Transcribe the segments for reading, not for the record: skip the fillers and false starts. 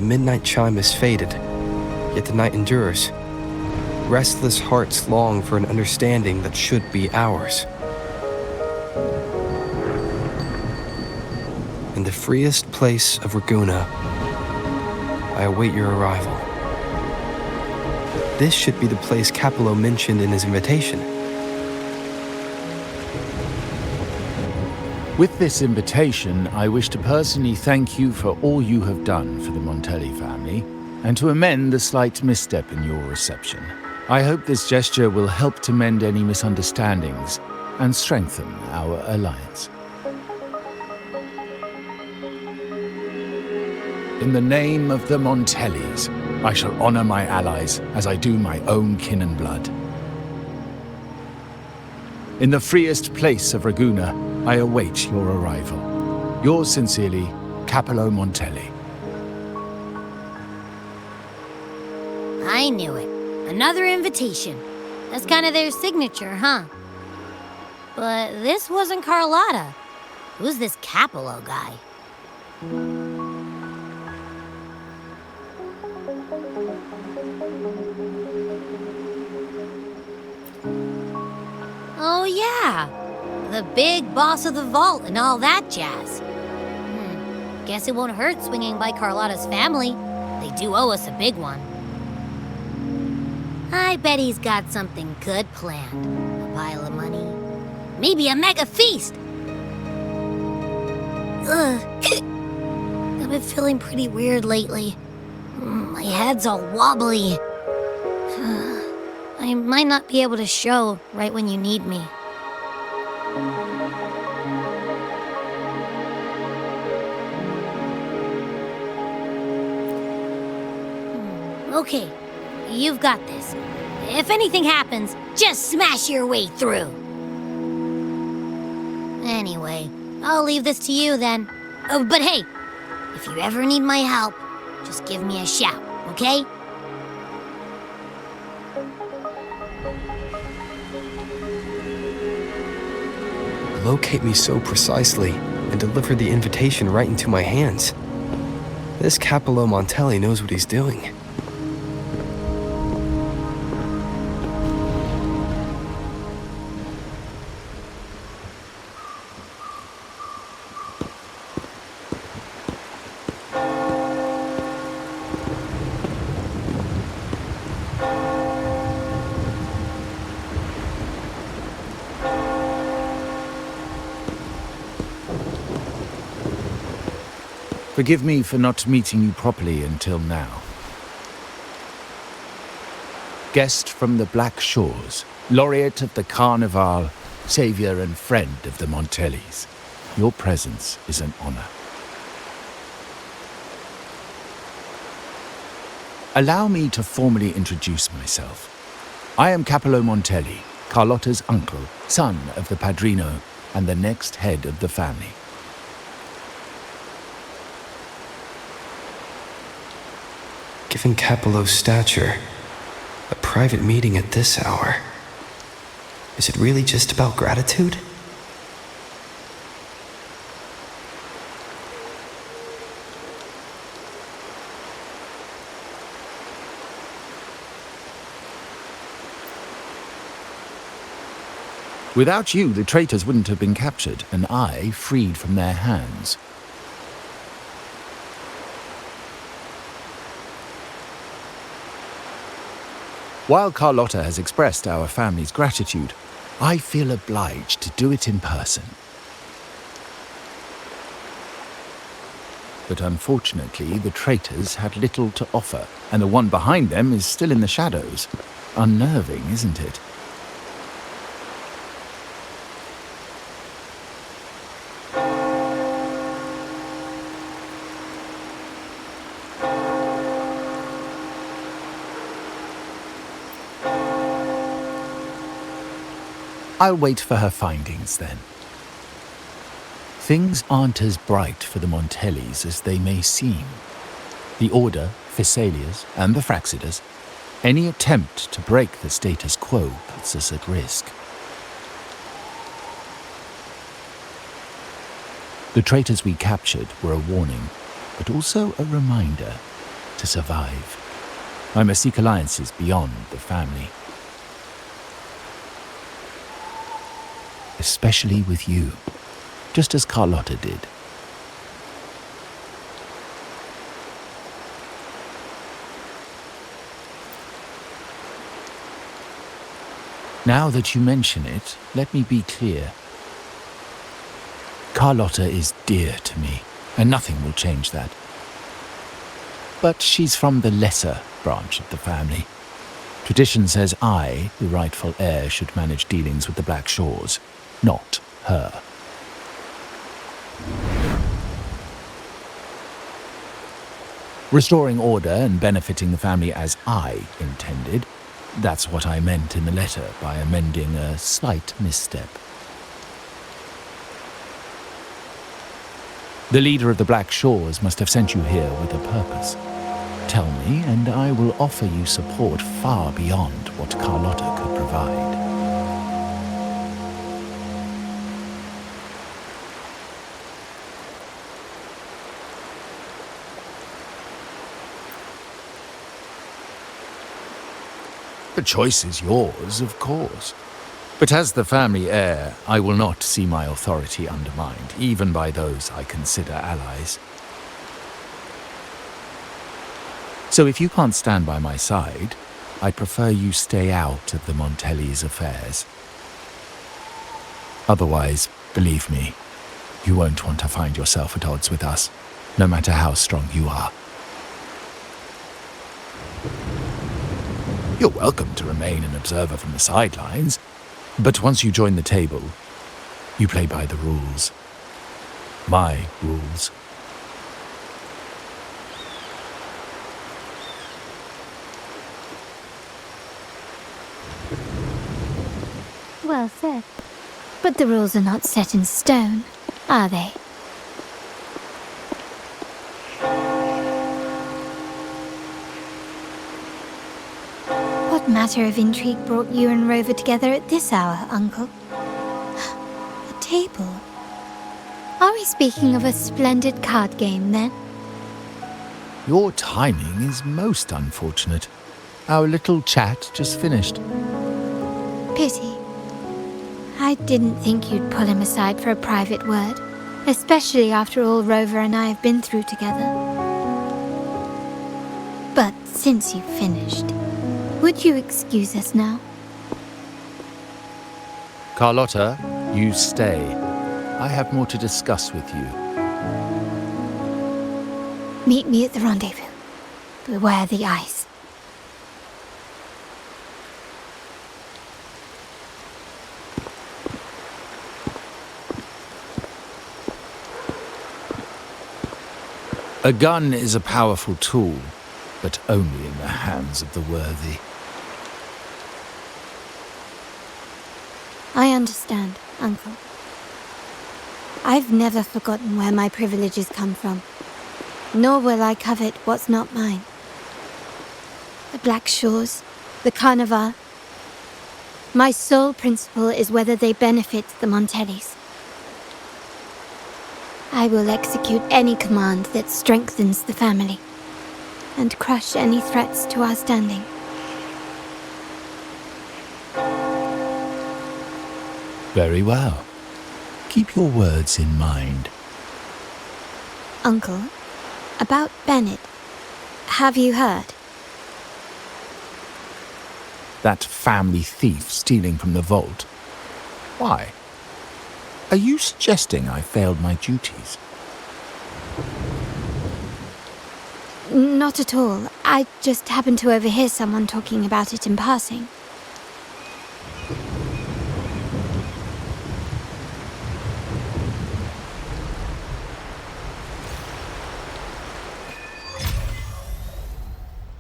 The midnight chime is faded, yet the night endures. Restless hearts long for an understanding that should be ours. In the freest place of Ragunna, I await your arrival. This should be the place Capello mentioned in his invitation. With this invitation, I wish to personally thank you for all you have done for the Montelli family, and to amend the slight misstep in your reception. I hope this gesture will help to mend any misunderstandings and strengthen our alliance. In the name of the Montellis, I shall honor my allies as I do my own kin and blood. In the freest place of Ragunna, I await your arrival. Yours sincerely, Capello Montelli. I knew it. Another invitation. That's kind of their signature, huh? But this wasn't Carlotta. Who's this Capello guy? Oh yeah, the big boss of the vault and all that jazz. Guess it won't hurt swinging by Carlotta's family. They do owe us a big one. I bet he's got something good planned. A pile of money. Maybe a mega feast! Ugh. I've been feeling pretty weird lately. My head's all wobbly. I might not be able to show right when you need me. Okay, you've got this. If anything happens, just smash your way through. Anyway, I'll leave this to you then. Oh, but hey, if you ever need my help, just give me a shout, okay? Locate me so precisely and deliver the invitation right into my hands. This Capello Montelli knows what he's doing. Forgive me for not meeting you properly until now. Guest from the Black Shores, laureate of the Carnival, savior and friend of the Montellis. Your presence is an honor. Allow me to formally introduce myself. I am Capello Montelli, Carlotta's uncle, son of the Padrino, and the next head of the family. Given Capello's stature, a private meeting at this hour. Is it really just about gratitude? Without you, the traitors wouldn't have been captured, and I freed from their hands. While Carlotta has expressed our family's gratitude, I feel obliged to do it in person. But unfortunately, the traitors had little to offer, and the one behind them is still in the shadows. Unnerving, isn't it? I'll wait for her findings then. Things aren't as bright for the Montellis as they may seem. The Order, Phassalias, and the Fraxidas, any attempt to break the status quo puts us at risk. The traitors we captured were a warning, but also a reminder. to survive. I must seek alliances beyond the family. Especially with you, just as Carlotta did. Now that you mention it, let me be clear. Carlotta is dear to me, and nothing will change that. But she's from the lesser branch of the family. Tradition says I, the rightful heir, should manage dealings with the Black Shores, not her. Restoring order and benefiting the family as I intended, that's what I meant in the letter by amending a slight misstep. The leader of the Black Shores must have sent you here with a purpose. Tell me, and I will offer you support far beyond what Carlotta could provide. The choice is yours, of course. But as the family heir, I will not see my authority undermined, even by those I consider allies. So if you can't stand by my side, I'd prefer you stay out of the Montelli's affairs. Otherwise, believe me, you won't want to find yourself at odds with us, no matter how strong you are. You're welcome to remain an observer from the sidelines, but once you join the table, you play by the rules. My rules. Well said. But the rules are not set in stone, are they? What matter of intrigue brought you and Rover together at this hour, Uncle? A table? Are we speaking of a splendid card game, then? Your timing is most unfortunate. Our little chat just finished. Pity. I didn't think you'd pull him aside for a private word, especially after all Rover and I have been through together. But since you've finished, would you excuse us now? Carlotta, you stay. I have more to discuss with you. Meet me at the rendezvous. Beware the ice. A gun is a powerful tool, but only in the hands of the worthy. I understand, Uncle. I've never forgotten where my privileges come from, nor will I covet what's not mine. The Black Shores, the Carnival. My sole principle is whether they benefit the Montellis. I will execute any command that strengthens the family, and crush any threats to our standing. Very well. Keep your words in mind. Uncle, about Bennett, have you heard? That family thief stealing from the vault. Why? Are you suggesting I failed my duties? Not at all. I just happened to overhear someone talking about it in passing.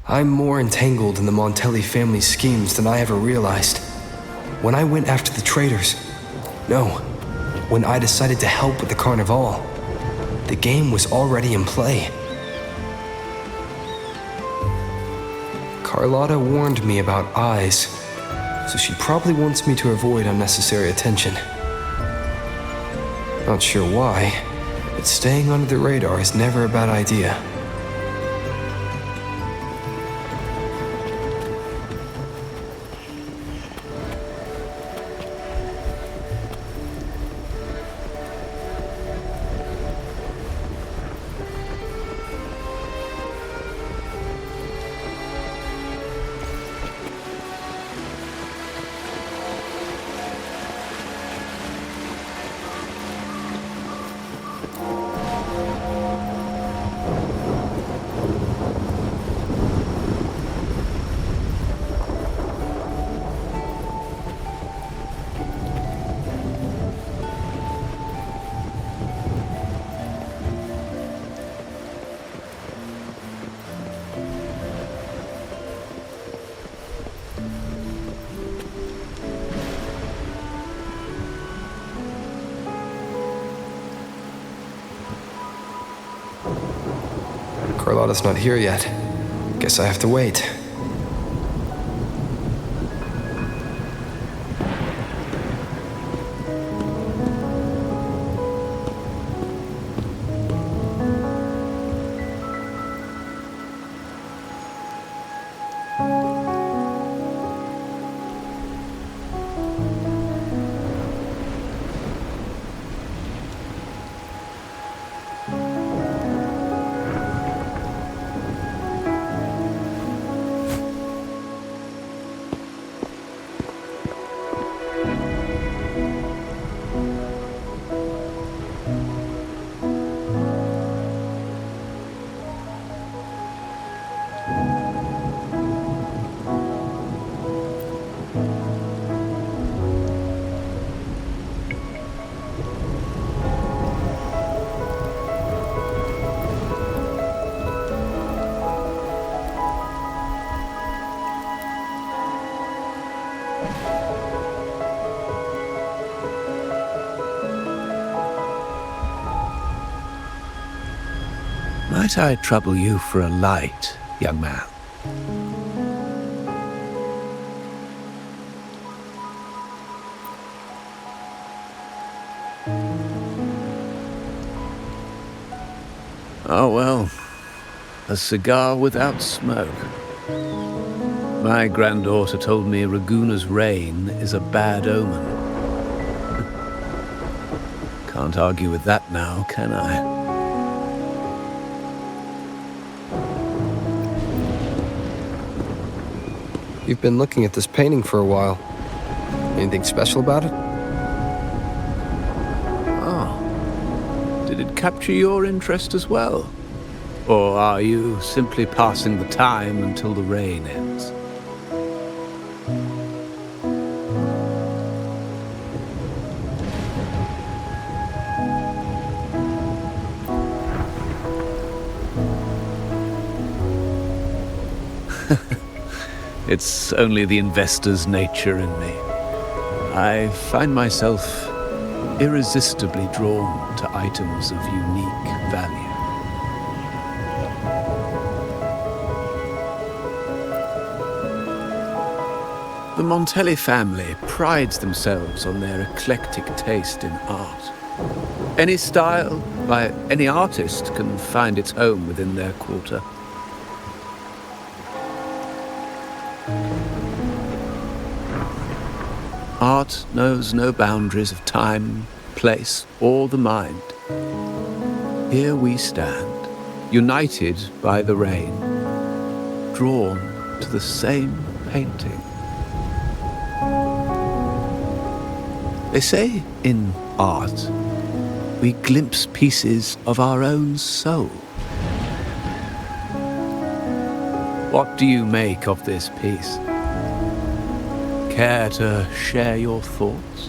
I'm more entangled in the Montelli family schemes than I ever realized. When I went after the traitors, when I decided to help with the Carnival, the game was already in play. Carlotta warned me about eyes, so she probably wants me to avoid unnecessary attention. Not sure why, but staying under the radar is never a bad idea. Carlotta's not here yet. Guess I have to wait. Might I trouble you for a light, young man? Oh well, a cigar without smoke. My granddaughter told me Ragunna's rain is a bad omen. Can't argue with that now, can I? You've been looking at this painting for a while. Anything special about it? Oh. Did it capture your interest as well? Or are you simply passing the time until the rain ends? It's only the investor's nature in me. I find myself irresistibly drawn to items of unique value. The Montelli family prides themselves on their eclectic taste in art. Any style by any artist can find its home within their quarter. Art knows no boundaries of time, place, or the mind. Here we stand, united by the rain, drawn to the same painting. They say in art, we glimpse pieces of our own soul. What do you make of this piece? Care to share your thoughts?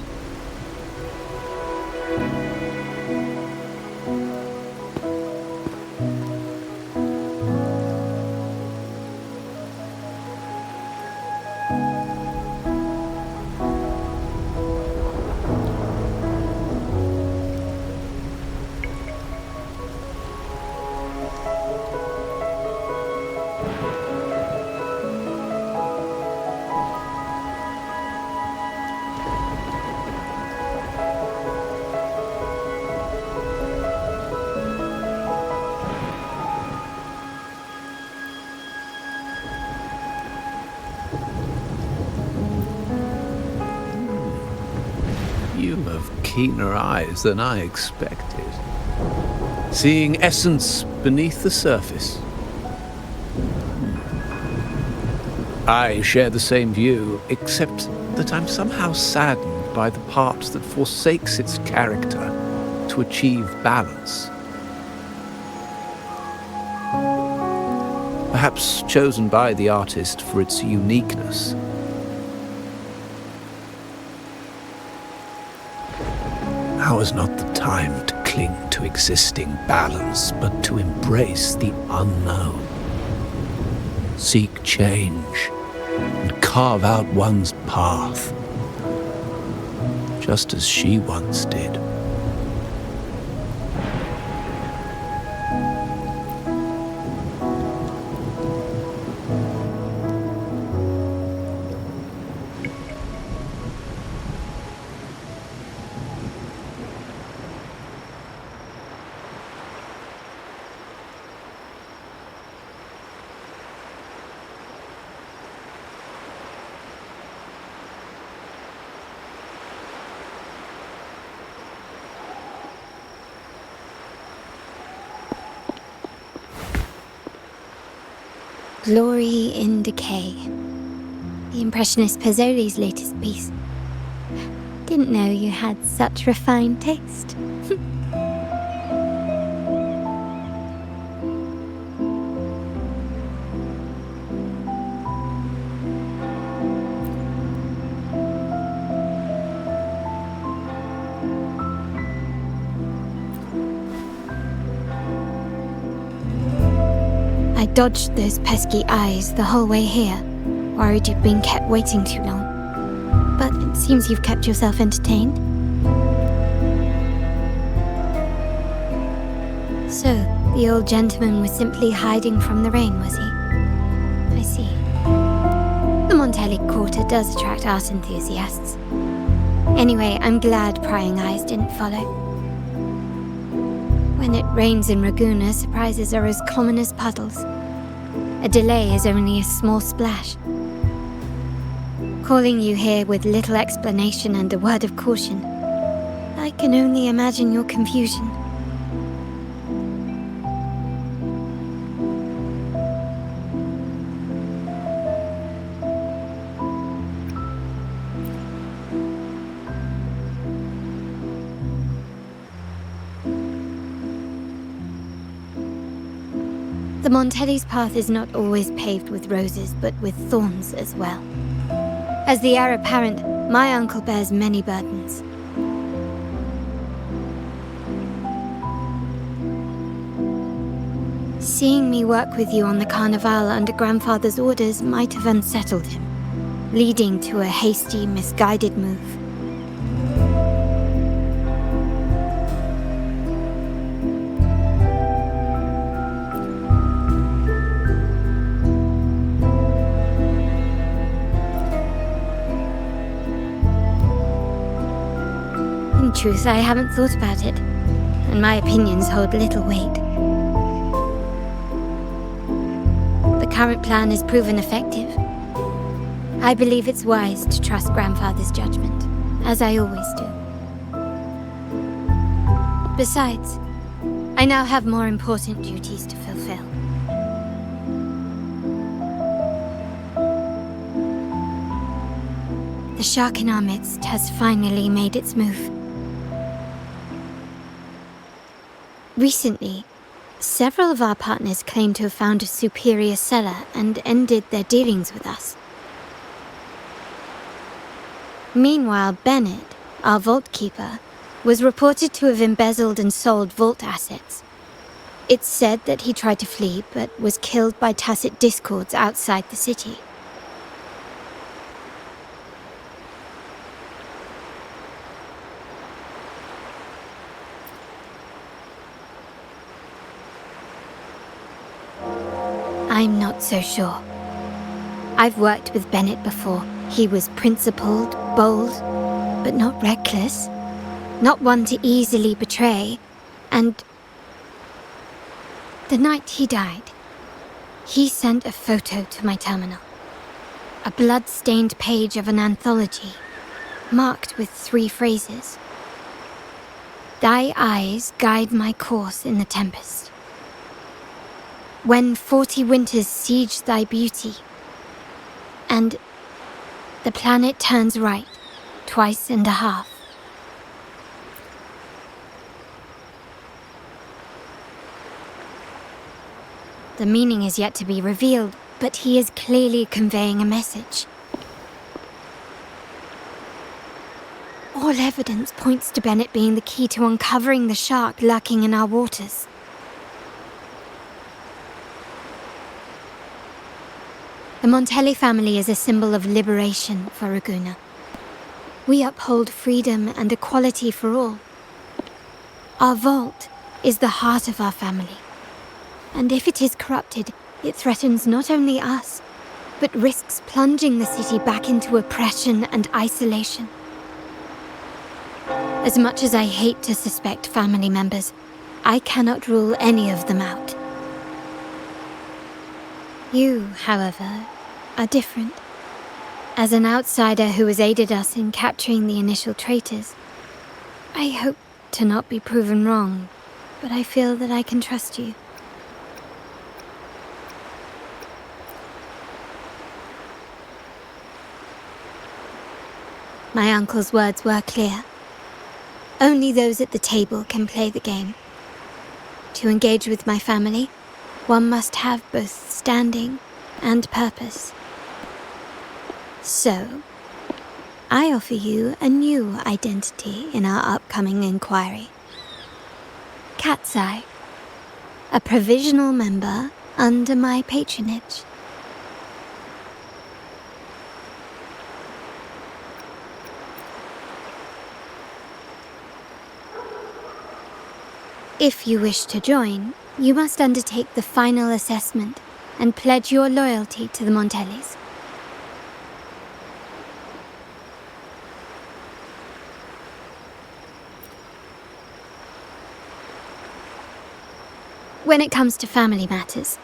You have keener eyes than I expected. Seeing essence beneath the surface. I share the same view, except that I'm somehow saddened by the part that forsakes its character to achieve balance. Perhaps chosen by the artist for its uniqueness. Now is not the time to cling to existing balance, but to embrace the unknown. Seek change and carve out one's path, just as she once did. Glory in Decay. The Impressionist Pazzoli's latest piece. Didn't know you had such refined taste. I dodged those pesky eyes the whole way here, worried you'd been kept waiting too long. But it seems you've kept yourself entertained. So, the old gentleman was simply hiding from the rain, was he? I see. The Montelli Quarter does attract art enthusiasts. Anyway, I'm glad prying eyes didn't follow. When it rains in Ragunna, surprises are as common as puddles. A delay is only a small splash. Calling you here with little explanation and a word of caution, I can only imagine your confusion. The Montelli's path is not always paved with roses, but with thorns as well. As the heir apparent, my uncle bears many burdens. Seeing me work with you on the Carnival under grandfather's orders might have unsettled him, leading to a hasty, misguided move. In truth, I haven't thought about it, and my opinions hold little weight. The current plan has proven effective. I believe it's wise to trust grandfather's judgment, as I always do. Besides, I now have more important duties to fulfill. The shark in our midst has finally made its move. Recently, several of our partners claimed to have found a superior cellar and ended their dealings with us. Meanwhile, Bennett, our vault keeper, was reported to have embezzled and sold vault assets. It's said that he tried to flee, but was killed by tacit discords outside the city. I'm not so sure. I've worked with Bennett before. He was principled, bold, but not reckless. Not one to easily betray. And the night he died, he sent a photo to my terminal. A blood-stained page of an anthology, marked with 3 phrases. Thy eyes guide my course in the tempest. When 40 winters siege thy beauty, and the planet turns right, twice and a half. The meaning is yet to be revealed, but he is clearly conveying a message. All evidence points to Bennett being the key to uncovering the shark lurking in our waters. The Montelli family is a symbol of liberation for Ragunna. We uphold freedom and equality for all. Our vault is the heart of our family. And if it is corrupted, it threatens not only us, but risks plunging the city back into oppression and isolation. As much as I hate to suspect family members, I cannot rule any of them out. You, however, are different. As an outsider who has aided us in capturing the initial traitors, I hope to not be proven wrong, but I feel that I can trust you. My uncle's words were clear. Only those at the table can play the game. To engage with my family, one must have both standing and purpose. So, I offer you a new identity in our upcoming inquiry. Cat's Eye, a provisional member under my patronage. If you wish to join, you must undertake the final assessment and pledge your loyalty to the Montellis. When it comes to family matters,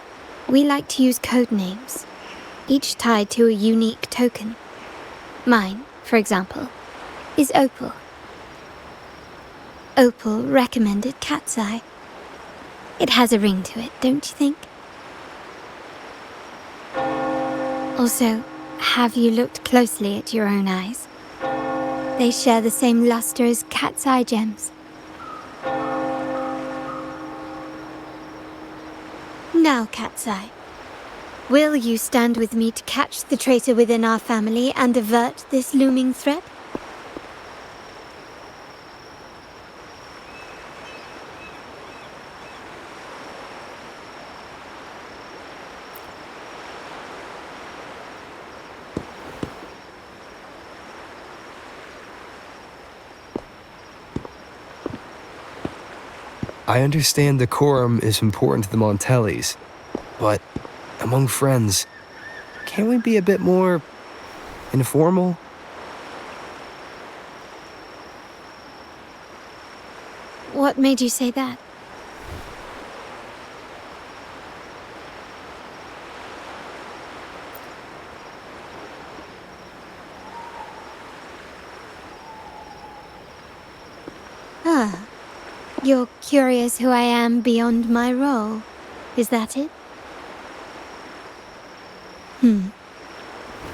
we like to use code names, each tied to a unique token. Mine, for example, is Opal. Opal recommended Cat's Eye. It has a ring to it, don't you think? Also, have you looked closely at your own eyes? They share the same luster as Cat's Eye gems. Now, Cat's Eye, will you stand with me to catch the traitor within our family and avert this looming threat? I understand decorum is important to the Montellis, but among friends, can't we be a bit more informal? What made you say that? Ah. You're curious who I am beyond my role, is that it?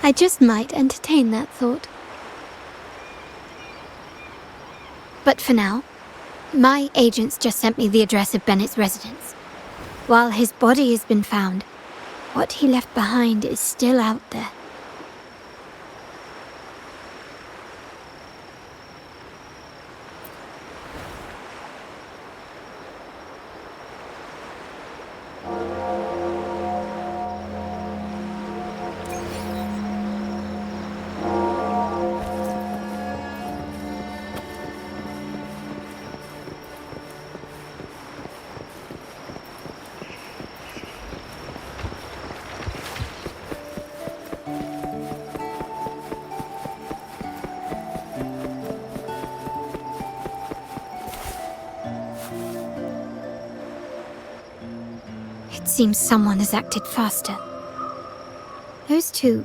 I just might entertain that thought. But for now, my agents just sent me the address of Bennett's residence. While his body has been found, what he left behind is still out there. It seems someone has acted faster. Those two,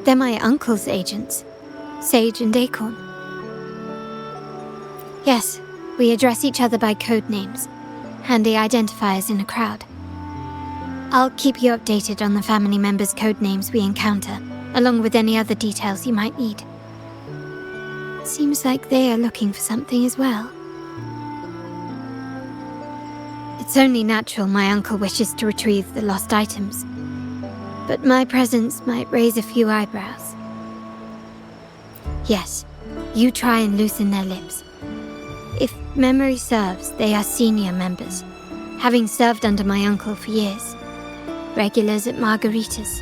they're my uncle's agents, Sage and Acorn. Yes, we address each other by code names, handy identifiers in a crowd. I'll keep you updated on the family members' code names we encounter, along with any other details you might need. Seems like they are looking for something as well. It's only natural my uncle wishes to retrieve the lost items, but my presence might raise a few eyebrows. Yes, you try and loosen their lips. If memory serves, they are senior members, having served under my uncle for years. Regulars at margaritas.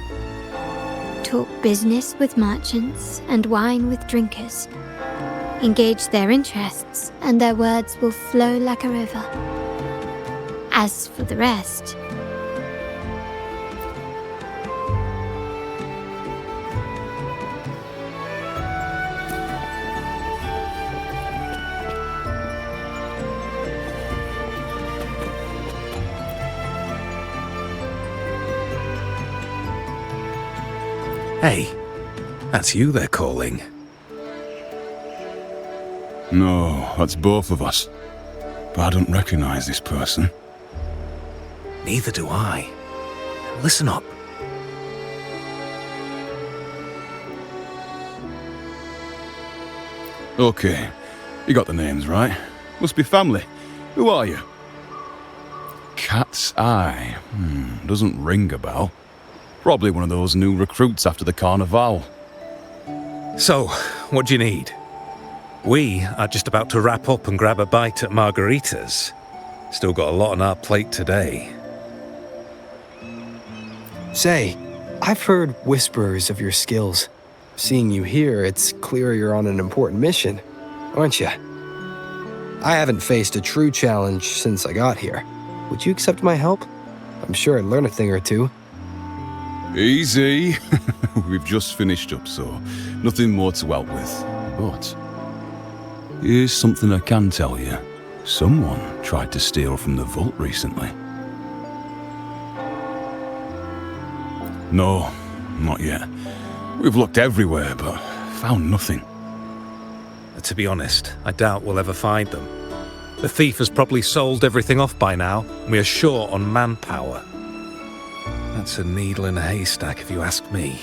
Talk business with merchants and wine with drinkers. Engage their interests, and their words will flow like a river. As for the rest... Hey, that's you they're calling. No, that's both of us. But I don't recognize this person. Neither do I. Listen up. Okay, you got the names right. Must be family. Who are you? Cat's Eye. Doesn't ring a bell. Probably one of those new recruits after the Carnival. So, what do you need? We are just about to wrap up and grab a bite at Margarita's. Still got a lot on our plate today. Say, I've heard whispers of your skills. Seeing you here, it's clear you're on an important mission, aren't you? I haven't faced a true challenge since I got here. Would you accept my help? I'm sure I'd learn a thing or two. Easy. We've just finished up, so nothing more to help with. But here's something I can tell you. Someone tried to steal from the vault recently. No, not yet. We've looked everywhere, but found nothing. To be honest, I doubt we'll ever find them. The thief has probably sold everything off by now, and we are short on manpower. That's a needle in a haystack, if you ask me.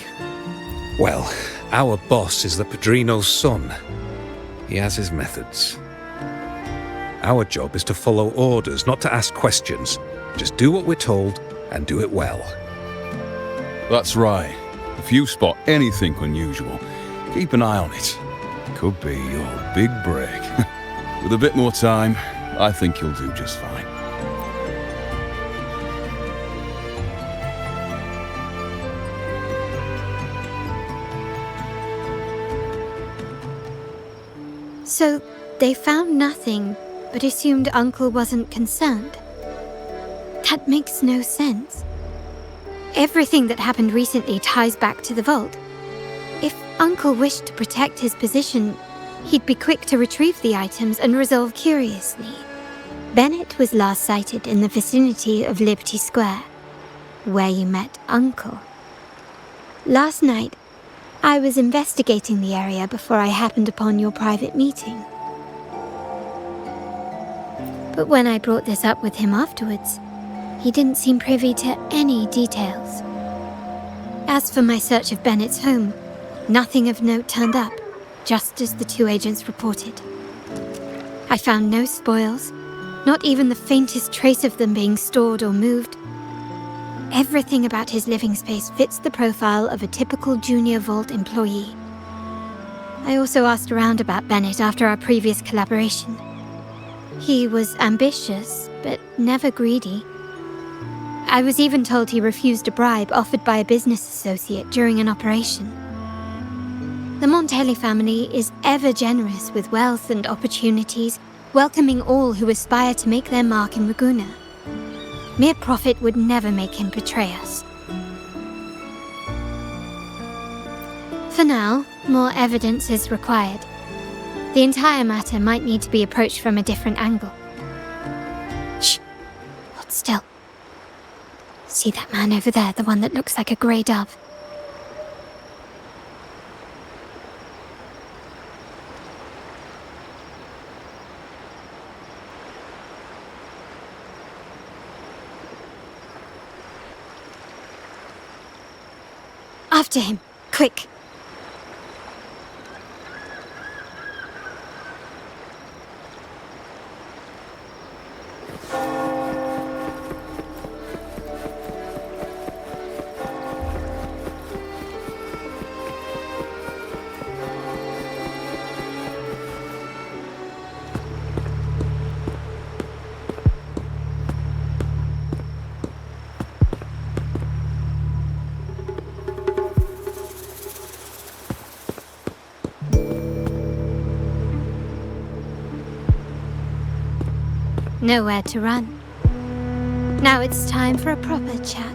Well, our boss is the Padrino's son. He has his methods. Our job is to follow orders, not to ask questions. Just do what we're told, and do it well. That's right. If you spot anything unusual, keep an eye on it. Could be your big break. With a bit more time, I think you'll do just fine. So, they found nothing, but assumed Uncle wasn't concerned. That makes no sense. Everything that happened recently ties back to the vault. If Uncle wished to protect his position, he'd be quick to retrieve the items and resolve curiously. Bennett was last sighted in the vicinity of Liberty Square, where you met Uncle. Last night, I was investigating the area before I happened upon your private meeting. But when I brought this up with him afterwards, he didn't seem privy to any details. As for my search of Bennett's home, nothing of note turned up, just as the two agents reported. I found no spoils, not even the faintest trace of them being stored or moved. Everything about his living space fits the profile of a typical Junior Vault employee. I also asked around about Bennett after our previous collaboration. He was ambitious, but never greedy. I was even told he refused a bribe offered by a business associate during an operation. The Montelli family is ever generous with wealth and opportunities, welcoming all who aspire to make their mark in Ragunna. Mere profit would never make him betray us. For now, more evidence is required. The entire matter might need to be approached from a different angle. Shh! Hold still. See that man over there, the one that looks like a grey dove? After him, quick! Nowhere to run. Now it's time for a proper chat.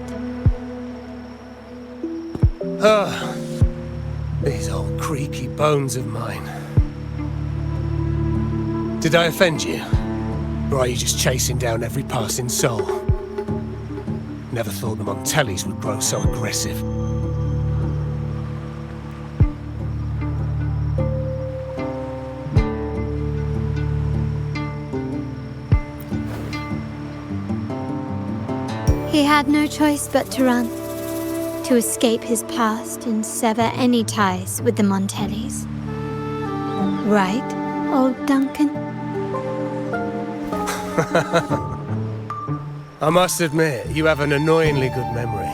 These old creaky bones of mine. Did I offend you? Or are you just chasing down every passing soul? Never thought the Montellis would grow so aggressive. He had no choice but to run, to escape his past and sever any ties with the Montellis. Right, old Duncan? I must admit, you have an annoyingly good memory.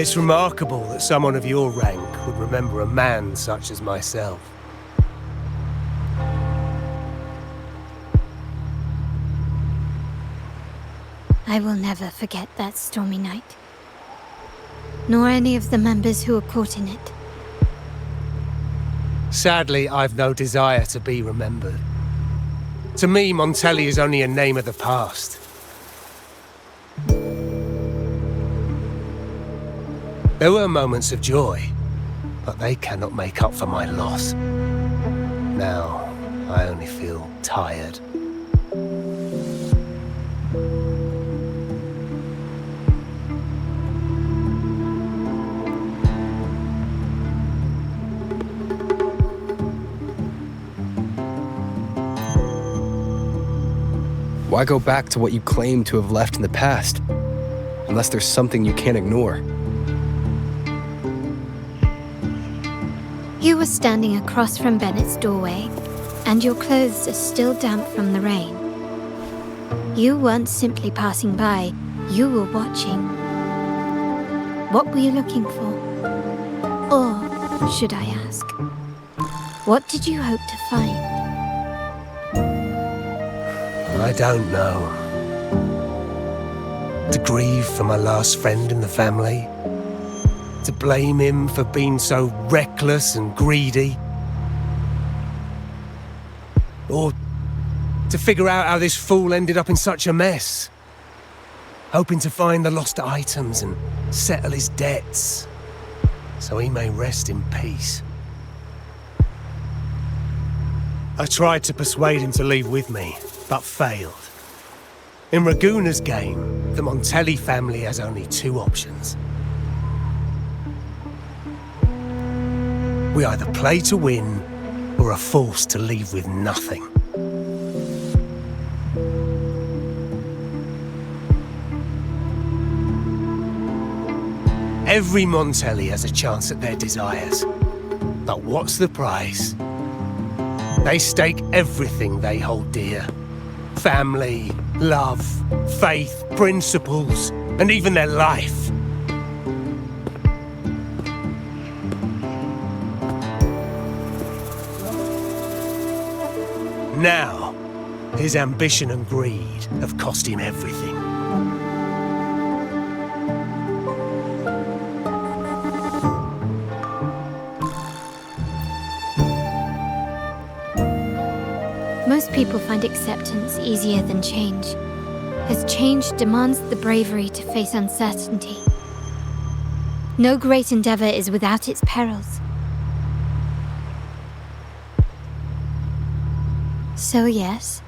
It's remarkable that someone of your rank would remember a man such as myself. I will never forget that stormy night. Nor any of the members who were caught in it. Sadly, I've no desire to be remembered. To me, Montelli is only a name of the past. There were moments of joy, but they cannot make up for my loss. Now, I only feel tired. Why go back to what you claim to have left in the past? Unless there's something you can't ignore. You were standing across from Bennett's doorway, and your clothes are still damp from the rain. You weren't simply passing by, you were watching. What were you looking for? Or, should I ask, what did you hope to find? I don't know. To grieve for my last friend in the family? To blame him for being so reckless and greedy? Or to figure out how this fool ended up in such a mess? Hoping to find the lost items and settle his debts, so he may rest in peace. I tried to persuade him to leave with me, but failed. In Ragunna's game, the Montelli family has only two options. We either play to win, or are forced to leave with nothing. Every Montelli has a chance at their desires. But what's the price? They stake everything they hold dear. Family, love, faith, principles, and even their life. Now, his ambition and greed have cost him everything. Most people find acceptance easier than change, as change demands the bravery to face uncertainty. No great endeavor is without its perils. So yes,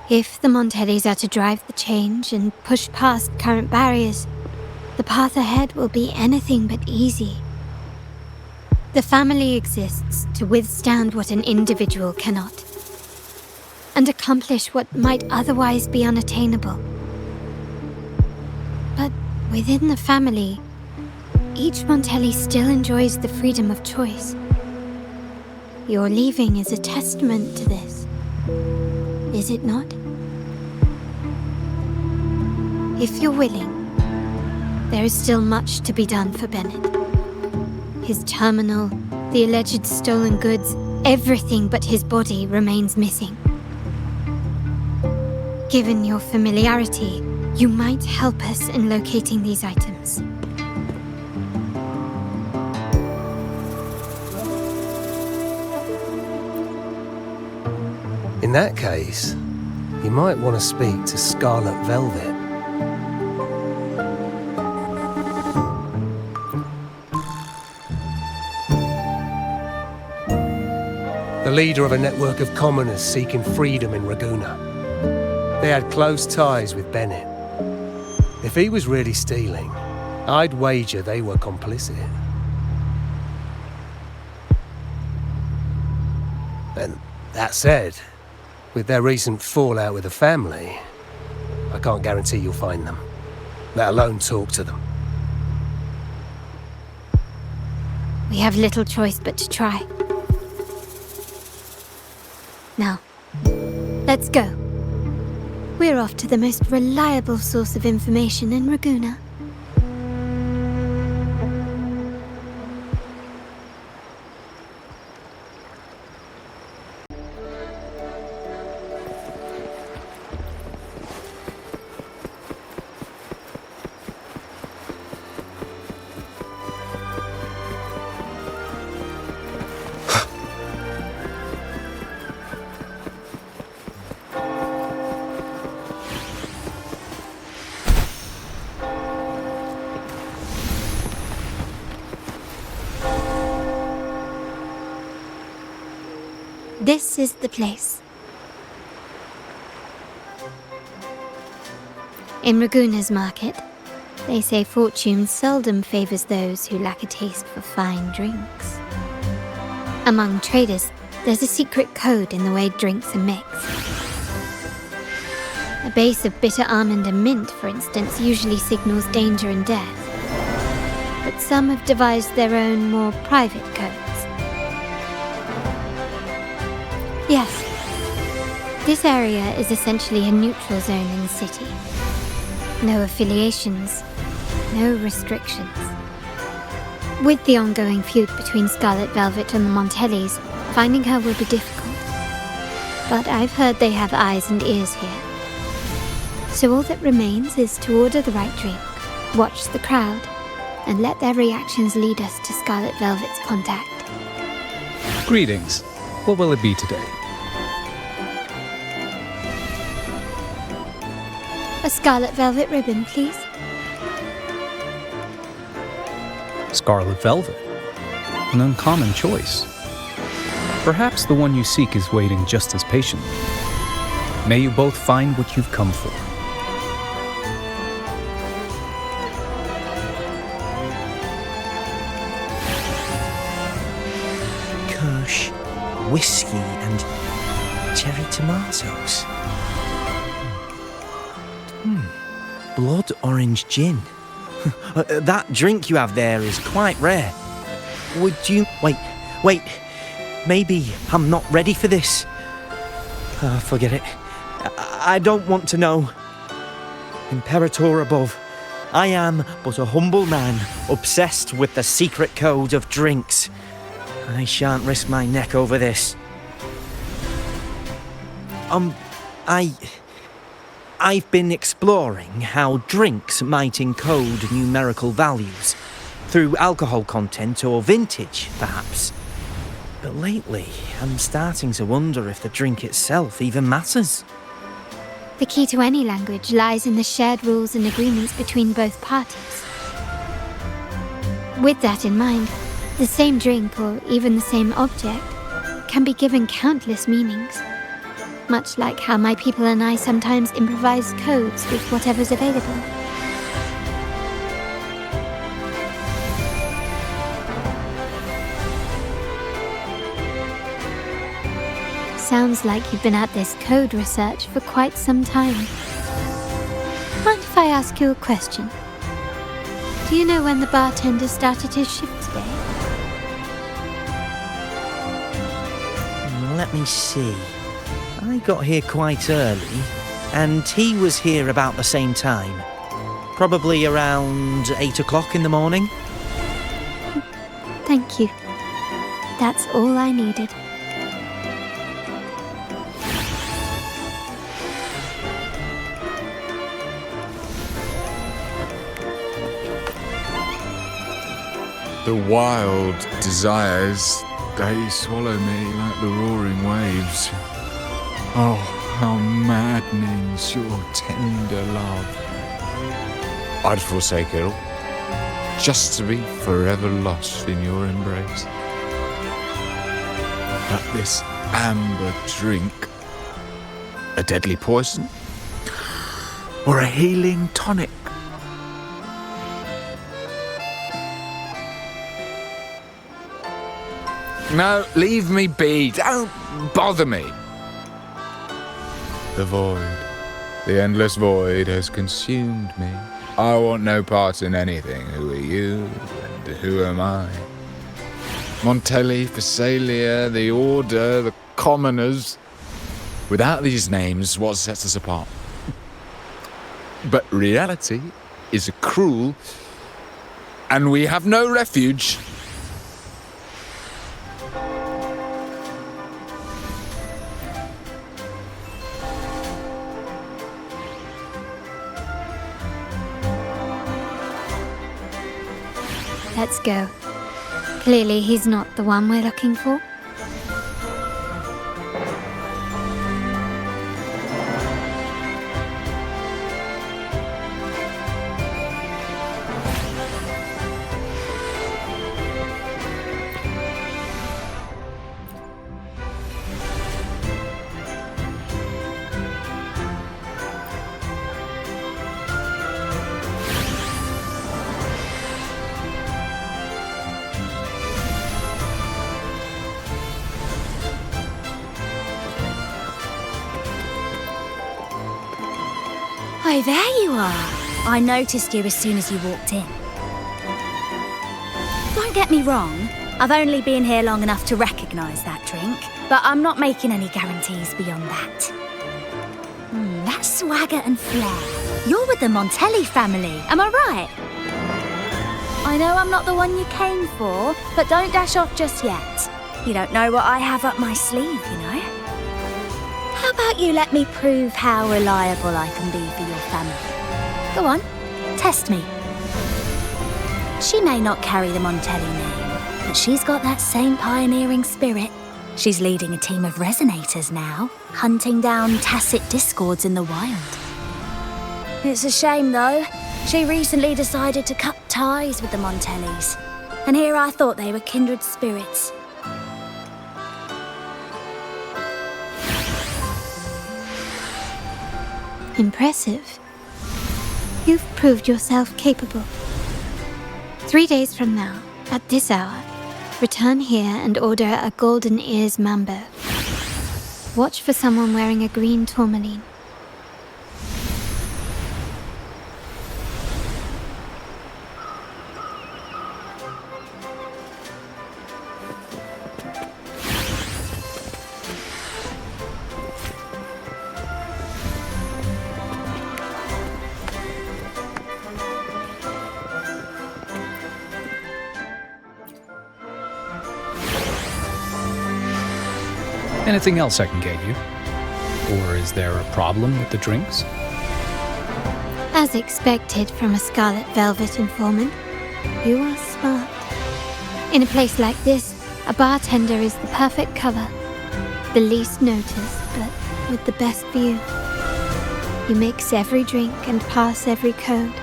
if the Montellis are to drive the change and push past current barriers, the path ahead will be anything but easy. The family exists to withstand what an individual cannot, and accomplish what might otherwise be unattainable. But within the family, each Montelli still enjoys the freedom of choice. Your leaving is a testament to this, is it not? If you're willing, there is still much to be done for Bennett. His terminal, the alleged stolen goods, everything but his body remains missing. Given your familiarity, you might help us in locating these items. In that case, you might want to speak to Scarlet Velvet. The leader of a network of commoners seeking freedom in Ragunna. They had close ties with Bennett. If he was really stealing, I'd wager they were complicit. And that said, with their recent fallout with the family, I can't guarantee you'll find them, let alone talk to them. We have little choice but to try. Now, let's go. We're off to the most reliable source of information in Ragunna. This is the place. In Ragunna's market, they say fortune seldom favors those who lack a taste for fine drinks. Among traders, there's a secret code in the way drinks are mixed. A base of bitter almond and mint, for instance, usually signals danger and death. But some have devised their own, more private codes. Yes, this area is essentially a neutral zone in the city. No affiliations, no restrictions. With the ongoing feud between Scarlet Velvet and the Montellis, finding her will be difficult. But I've heard they have eyes and ears here. So all that remains is to order the right drink, watch the crowd, and let their reactions lead us to Scarlet Velvet's contact. Greetings. What will it be today? A scarlet velvet ribbon, please. Scarlet velvet. An uncommon choice. Perhaps the one you seek is waiting just as patiently. May you both find what you've come for. Kirsch, whiskey, and cherry tomatoes. Blood orange gin. That drink you have there is quite rare. Would you... Wait. Maybe I'm not ready for this. Forget it. I don't want to know. Imperator above, I am but a humble man, obsessed with the secret code of drinks. I shan't risk my neck over this. I've been exploring how drinks might encode numerical values, through alcohol content or vintage, perhaps. But lately, I'm starting to wonder if the drink itself even matters. The key to any language lies in the shared rules and agreements between both parties. With that in mind, the same drink, or even the same object, can be given countless meanings. Much like how my people and I sometimes improvise codes with whatever's available. Sounds like you've been at this code research for quite some time. Mind if I ask you a question? Do you know when the bartender started his shift today? Let me see. I got here quite early, and he was here about the same time. Probably around 8 o'clock in the morning. Thank you. That's all I needed. The wild desires, they swallow me like the roaring waves. Oh, how maddening's your tender love. I'd forsake it all, just to be forever lost in your embrace. But this amber drink, a deadly poison, or a healing tonic? No, leave me be. Don't bother me. The void, the endless void has consumed me. I want no part in anything. Who are you and who am I? Montelli, Phasalia, the Order, the Commoners. Without these names, what sets us apart? But reality is cruel, and we have no refuge. Let's go. Clearly, he's not the one we're looking for. Oh, there you are. I noticed you as soon as you walked in. Don't get me wrong, I've only been here long enough to recognise that drink, but I'm not making any guarantees beyond that. That swagger and flair. You're with the Montelli family, am I right? I know I'm not the one you came for, but don't dash off just yet. You don't know what I have up my sleeve, you know? How about you let me prove how reliable I can be for your family? Go on, test me. She may not carry the Montelli name, but she's got that same pioneering spirit. She's leading a team of resonators now, hunting down tacit discords in the wild. It's a shame, though. She recently decided to cut ties with the Montellis, and here I thought they were kindred spirits. Impressive. You've proved yourself capable. 3 days from now, at this hour, return here and order a golden ears mambo. Watch for someone wearing a green tourmaline. Anything else I can get you? Or is there a problem with the drinks? As expected from a scarlet velvet informant, you are smart. In a place like this, a bartender is the perfect cover. The least noticed, but with the best view. You mix every drink and pass every code.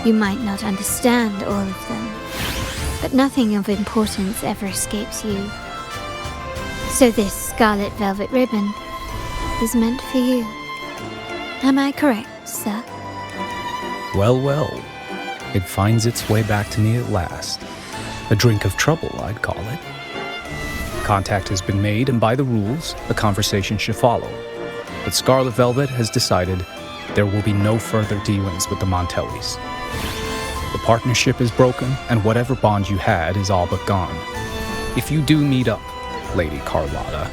You might not understand all of them, but nothing of importance ever escapes you. So this scarlet velvet ribbon is meant for you. Am I correct, sir? Well, well. It finds its way back to me at last. A drink of trouble, I'd call it. Contact has been made, and by the rules, a conversation should follow. But Scarlet Velvet has decided there will be no further dealings with the Montellis. The partnership is broken, and whatever bond you had is all but gone. If you do meet up, Lady Carlotta,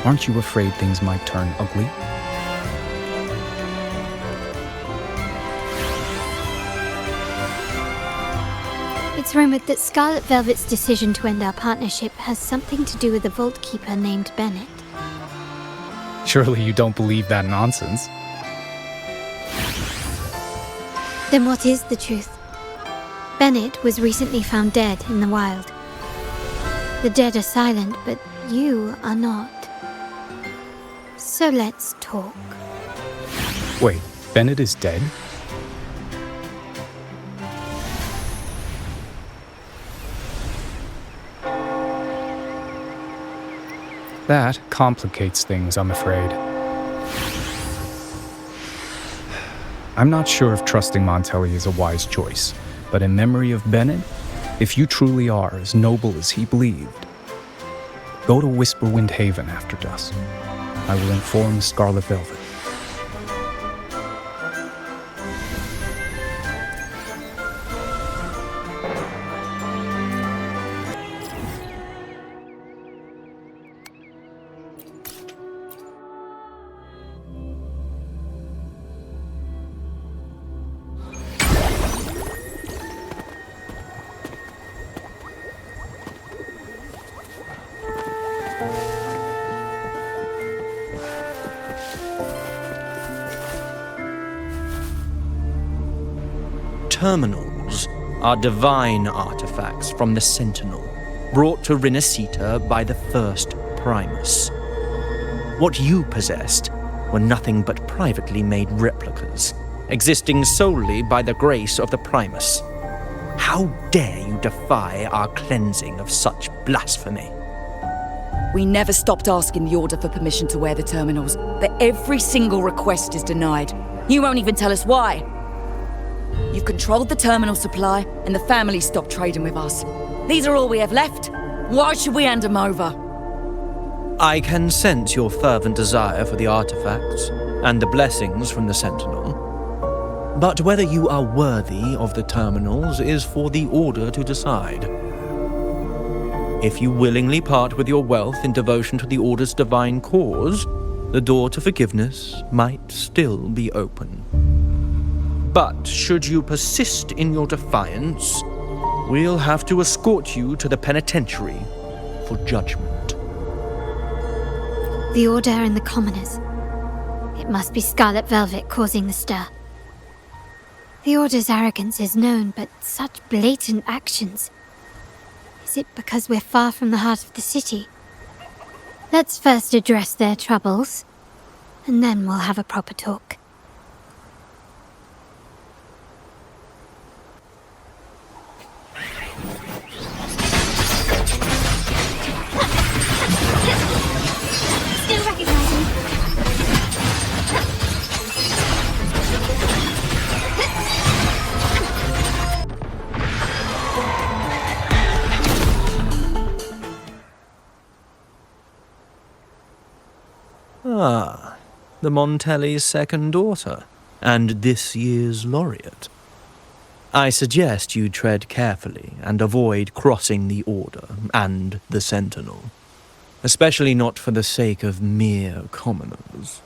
aren't you afraid things might turn ugly? It's rumored that Scarlet Velvet's decision to end our partnership has something to do with a vault keeper named Bennett. Surely you don't believe that nonsense. Then what is the truth? Bennett was recently found dead in the wild. The dead are silent, but you are not. So let's talk. Wait, Bennett is dead? That complicates things, I'm afraid. I'm not sure if trusting Montelli is a wise choice, but in memory of Bennett, if you truly are as noble as he believed, go to Whisperwind Haven after dusk. I will inform Scarlet Velvet. terminals are divine artifacts from the Sentinel, brought to Rinascita by the first Primus. What you possessed were nothing but privately made replicas, existing solely by the grace of the Primus. How dare you defy our cleansing of such blasphemy? We never stopped asking the Order for permission to wear the terminals, but every single request is denied. You won't even tell us why. You've controlled the terminal supply, and the family stopped trading with us. These are all we have left. Why should we hand them over? I can sense your fervent desire for the artifacts and the blessings from the Sentinel. But whether you are worthy of the terminals is for the Order to decide. If you willingly part with your wealth in devotion to the Order's divine cause, the door to forgiveness might still be open. But should you persist in your defiance, we'll have to escort you to the penitentiary for judgment. The Order and the commoners. It must be Scarlet Velvet causing the stir. The Order's arrogance is known, but such blatant actions. Is it because we're far from the heart of the city? Let's first address their troubles, and then we'll have a proper talk. Still recognize me. Ah, the Montelli's second daughter, and this year's laureate. I suggest you tread carefully and avoid crossing the Order and the Sentinel, especially not for the sake of mere commoners.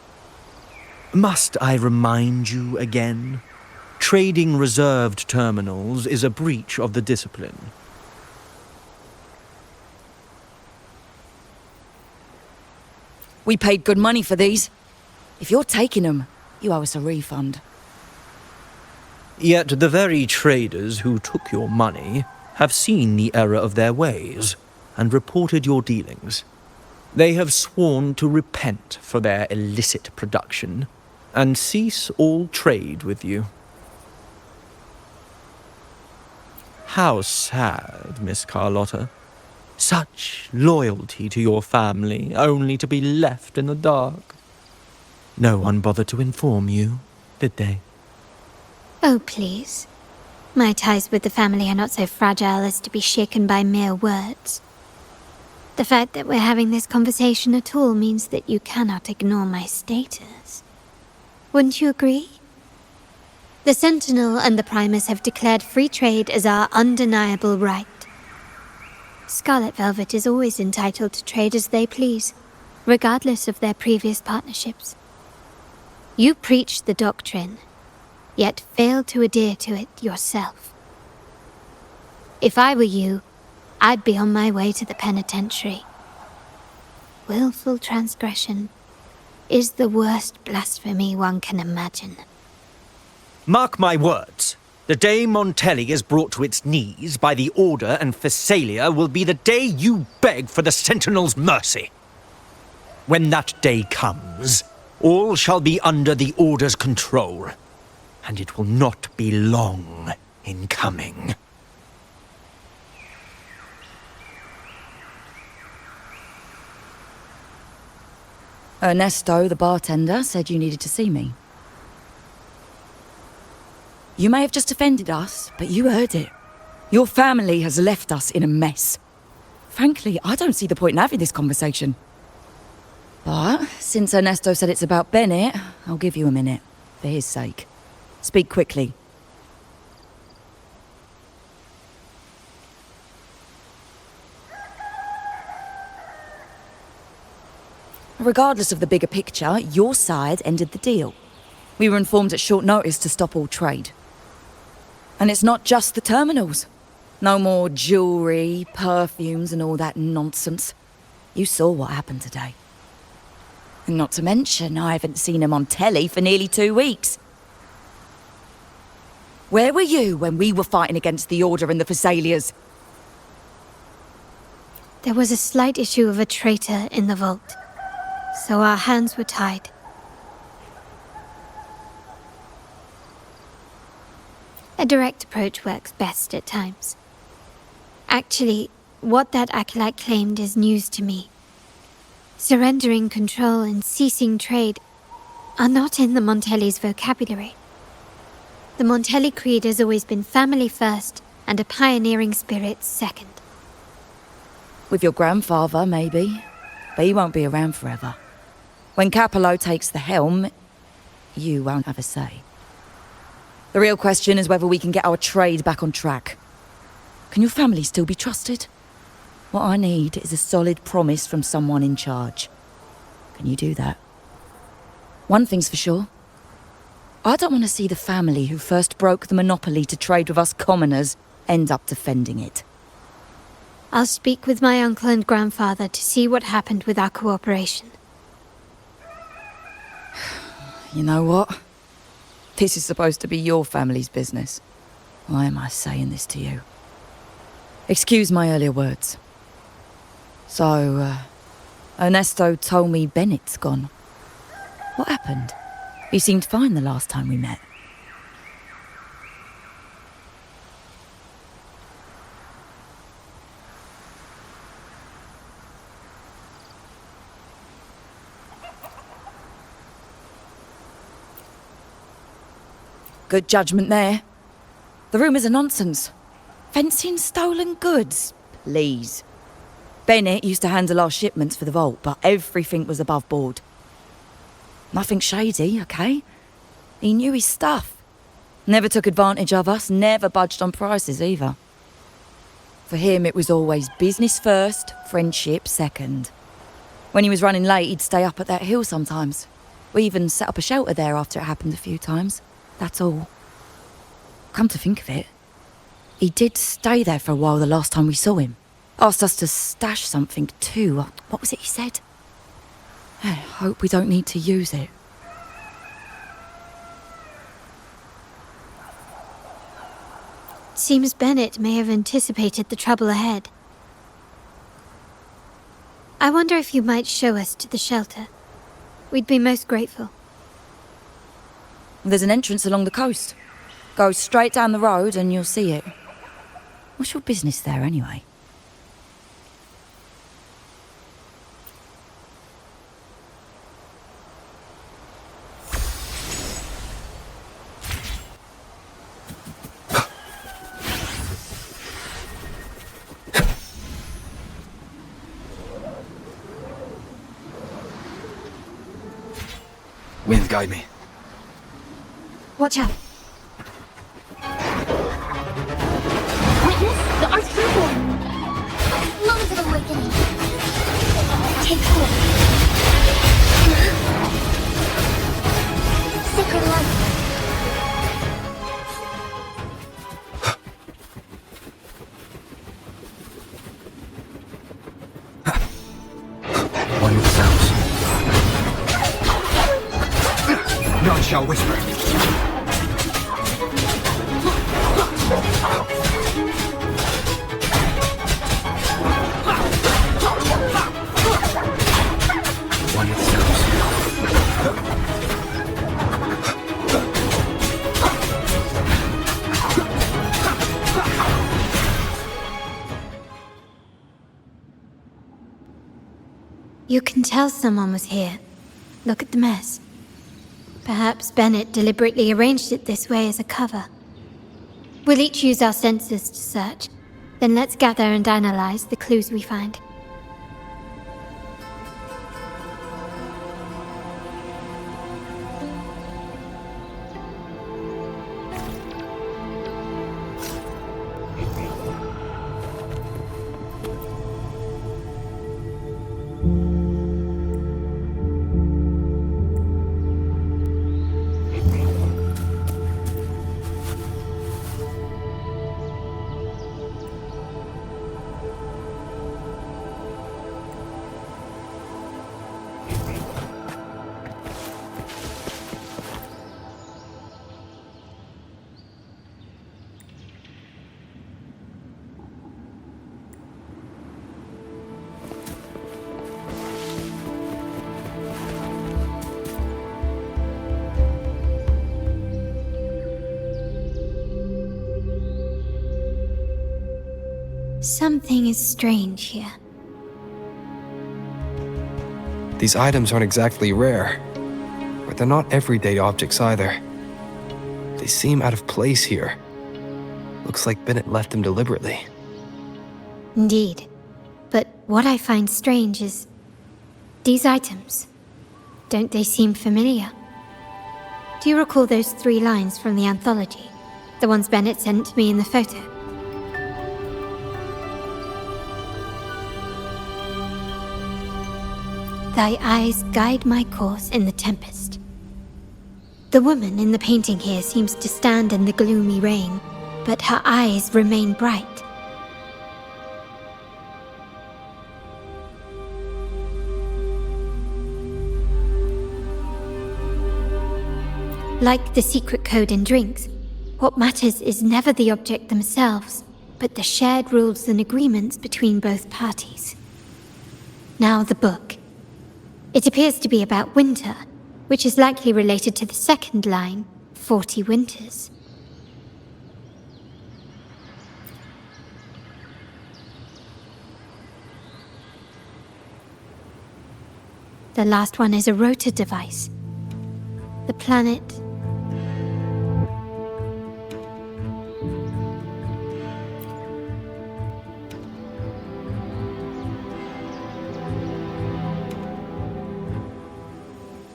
Must I remind you again? Trading reserved terminals is a breach of the discipline. We paid good money for these. If you're taking them, you owe us a refund. Yet the very traders who took your money have seen the error of their ways and reported your dealings. They have sworn to repent for their illicit production and cease all trade with you. How sad, Miss Carlotta. Such loyalty to your family, only to be left in the dark. No one bothered to inform you, did they? Oh, please. My ties with the family are not so fragile as to be shaken by mere words. The fact that we're having this conversation at all means that you cannot ignore my status. Wouldn't you agree? The Sentinel and the Primus have declared free trade as our undeniable right. Scarlet Velvet is always entitled to trade as they please, regardless of their previous partnerships. You preach the doctrine, yet fail to adhere to it yourself. If I were you, I'd be on my way to the penitentiary. Willful transgression is the worst blasphemy one can imagine. Mark my words. The day Montelli is brought to its knees by the Order and Phasalia will be the day you beg for the Sentinel's mercy. When that day comes, all shall be under the Order's control, and it will not be long in coming. Ernesto, the bartender, said you needed to see me. You may have just offended us, but you heard it. Your family has left us in a mess. Frankly, I don't see the point in having this conversation. But since Ernesto said it's about Bennett, I'll give you a minute, for his sake. Speak quickly. Regardless of the bigger picture, your side ended the deal. We were informed at short notice to stop all trade. And it's not just the terminals. No more jewelry, perfumes and all that nonsense. You saw what happened today. And not to mention, I haven't seen a Montelli for nearly 2 weeks. Where were you when we were fighting against the Order and the Thessalias? There was a slight issue of a traitor in the vault, so our hands were tied. A direct approach works best at times. Actually, what that acolyte claimed is news to me. Surrendering control and ceasing trade are not in the Montelli's vocabulary. The Montelli creed has always been family first and a pioneering spirit second. With your grandfather, maybe. But he won't be around forever. When Capello takes the helm, you won't have a say. The real question is whether we can get our trade back on track. Can your family still be trusted? What I need is a solid promise from someone in charge. Can you do that? One thing's for sure. I don't want to see the family who first broke the monopoly to trade with us commoners end up defending it. I'll speak with my uncle and grandfather to see what happened with our cooperation. You know what? This is supposed to be your family's business. Why am I saying this to you? Excuse my earlier words. So, Ernesto told me Bennett's gone. What happened? He seemed fine the last time we met. Good judgment there. The rumours are nonsense. Fencing stolen goods, please. Bennett used to handle our shipments for the vault, but everything was above board. Nothing shady, okay? He knew his stuff. Never took advantage of us, never budged on prices either. For him, it was always business first, friendship second. When he was running late, he'd stay up at that hill sometimes. We even set up a shelter there after it happened a few times. That's all. Come to think of it, he did stay there for a while the last time we saw him. Asked us to stash something too. What was it he said? I hope we don't need to use it. Seems Bennett may have anticipated the trouble ahead. I wonder if you might show us to the shelter. We'd be most grateful. There's an entrance along the coast. Go straight down the road and you'll see it. What's your business there anyway? Wind, guide me. Watch out. Witness the Archreborn. Moment of awakening. Take hold. Sacred light. One with sounds. None shall whisper. One with sounds. You can tell someone was here. Look at the mess. Perhaps Bennett deliberately arranged it this way as a cover. We'll each use our senses to search. Then let's gather and analyze the clues we find. Something is strange here. These items aren't exactly rare, but they're not everyday objects either. They seem out of place here. Looks like Bennett left them deliberately. Indeed. But what I find strange is these items. Don't they seem familiar? Do you recall those 3 lines from the anthology? The ones Bennett sent me in the photo? Thy eyes guide my course in the tempest. The woman in the painting here seems to stand in the gloomy rain, but her eyes remain bright. Like the secret code in drinks, what matters is never the object themselves, but the shared rules and agreements between both parties. Now the book. It appears to be about winter, which is likely related to the second line, 40 winters. The last one is a rotor device. The planet...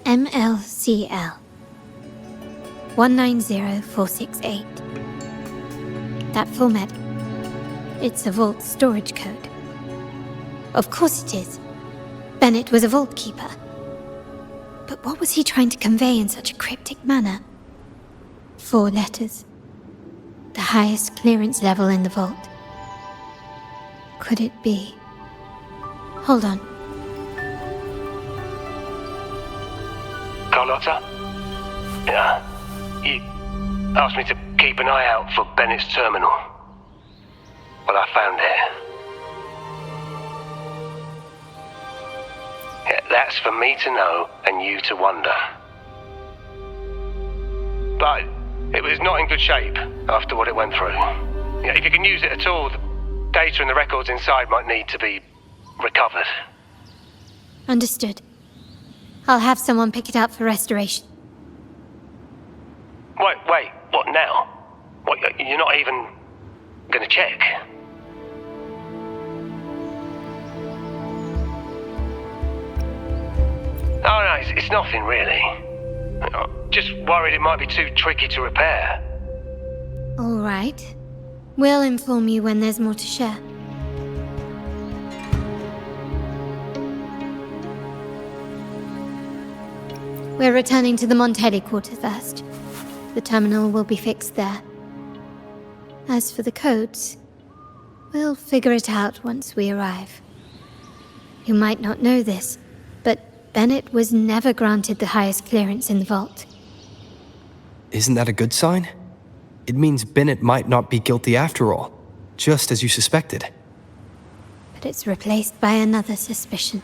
MLCL 190468. That format. It's a vault storage code. Of course it is. Bennett was a vault keeper. But what was he trying to convey in such a cryptic manner? 4 letters. The highest clearance level in the vault. Could it be? Hold on. Carlotta? Yeah. You asked me to keep an eye out for Bennett's terminal. Well, I found it. Yeah, that's for me to know and you to wonder. But it was not in good shape after what it went through. Yeah, if you can use it at all, the data and the records inside might need to be recovered. Understood. I'll have someone pick it up for restoration. Wait, what now? What, you're not even gonna check? Oh no, it's nothing really. Just worried it might be too tricky to repair. All right. We'll inform you when there's more to share. We're returning to the Montelli quarter first. The terminal will be fixed there. As for the codes, we'll figure it out once we arrive. You might not know this, but Bennett was never granted the highest clearance in the vault. Isn't that a good sign? It means Bennett might not be guilty after all, just as you suspected. But it's replaced by another suspicion.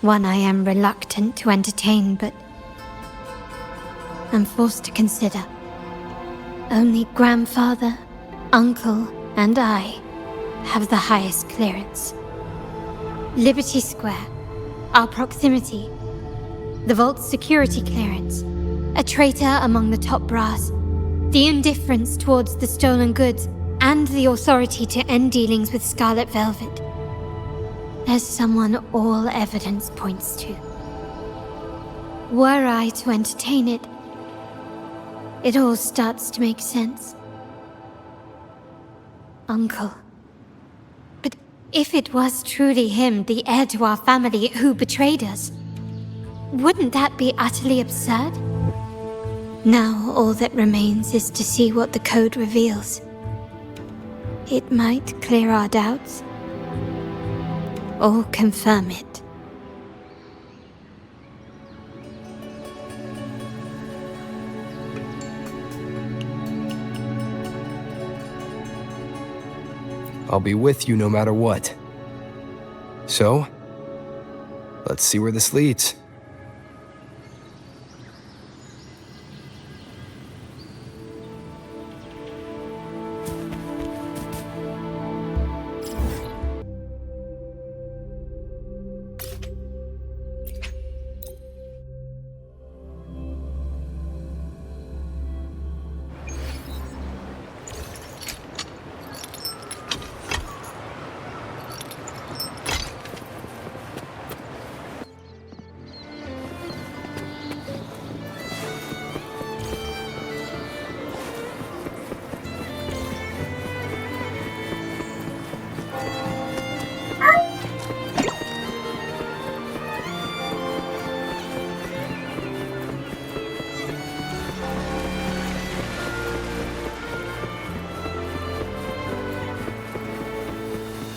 One I am reluctant to entertain, but I'm forced to consider. Only grandfather, uncle, and I have the highest clearance. Liberty Square, our proximity, the vault's security clearance, a traitor among the top brass, the indifference towards the stolen goods, and the authority to end dealings with Scarlet Velvet. There's someone all evidence points to. Were I to entertain it, it all starts to make sense. Uncle. But if it was truly him, the heir to our family, who betrayed us, wouldn't that be utterly absurd? Now all that remains is to see what the code reveals. It might clear our doubts, or confirm it. I'll be with you no matter what. So, let's see where this leads.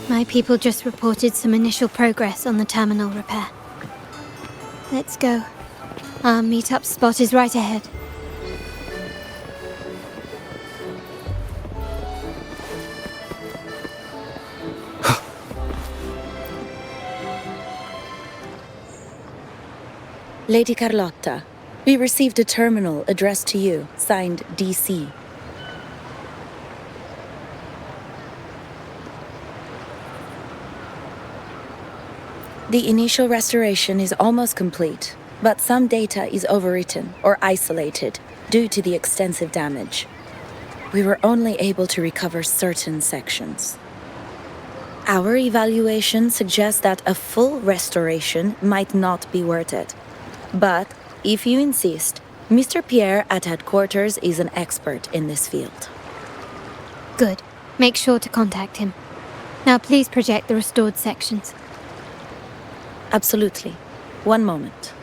My people just reported some initial progress on the terminal repair. Let's go. Our meet-up spot is right ahead. Lady Carlotta, we received a terminal addressed to you, signed DC. The initial restoration is almost complete, but some data is overwritten or isolated due to the extensive damage. We were only able to recover certain sections. Our evaluation suggests that a full restoration might not be worth it. But, if you insist, Mr. Pierre at headquarters is an expert in this field. Good. Make sure to contact him. Now please project the restored sections. Absolutely. One moment.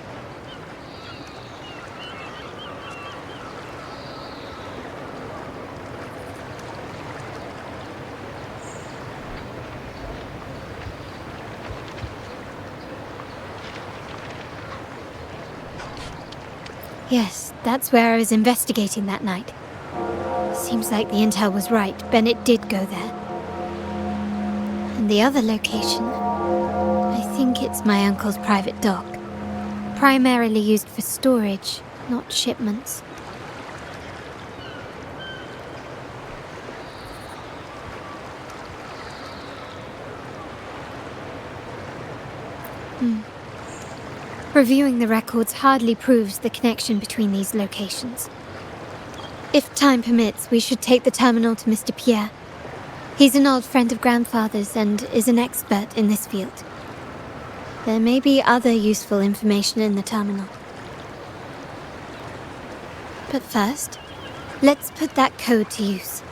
Yes, that's where I was investigating that night. Seems like the intel was right. Bennett did go there. And the other location, I think it's my uncle's private dock. Primarily used for storage, not shipments. Reviewing the records hardly proves the connection between these locations. If time permits, we should take the terminal to Mr. Pierre. He's an old friend of Grandfather's and is an expert in this field. There may be other useful information in the terminal. But first, let's put that code to use.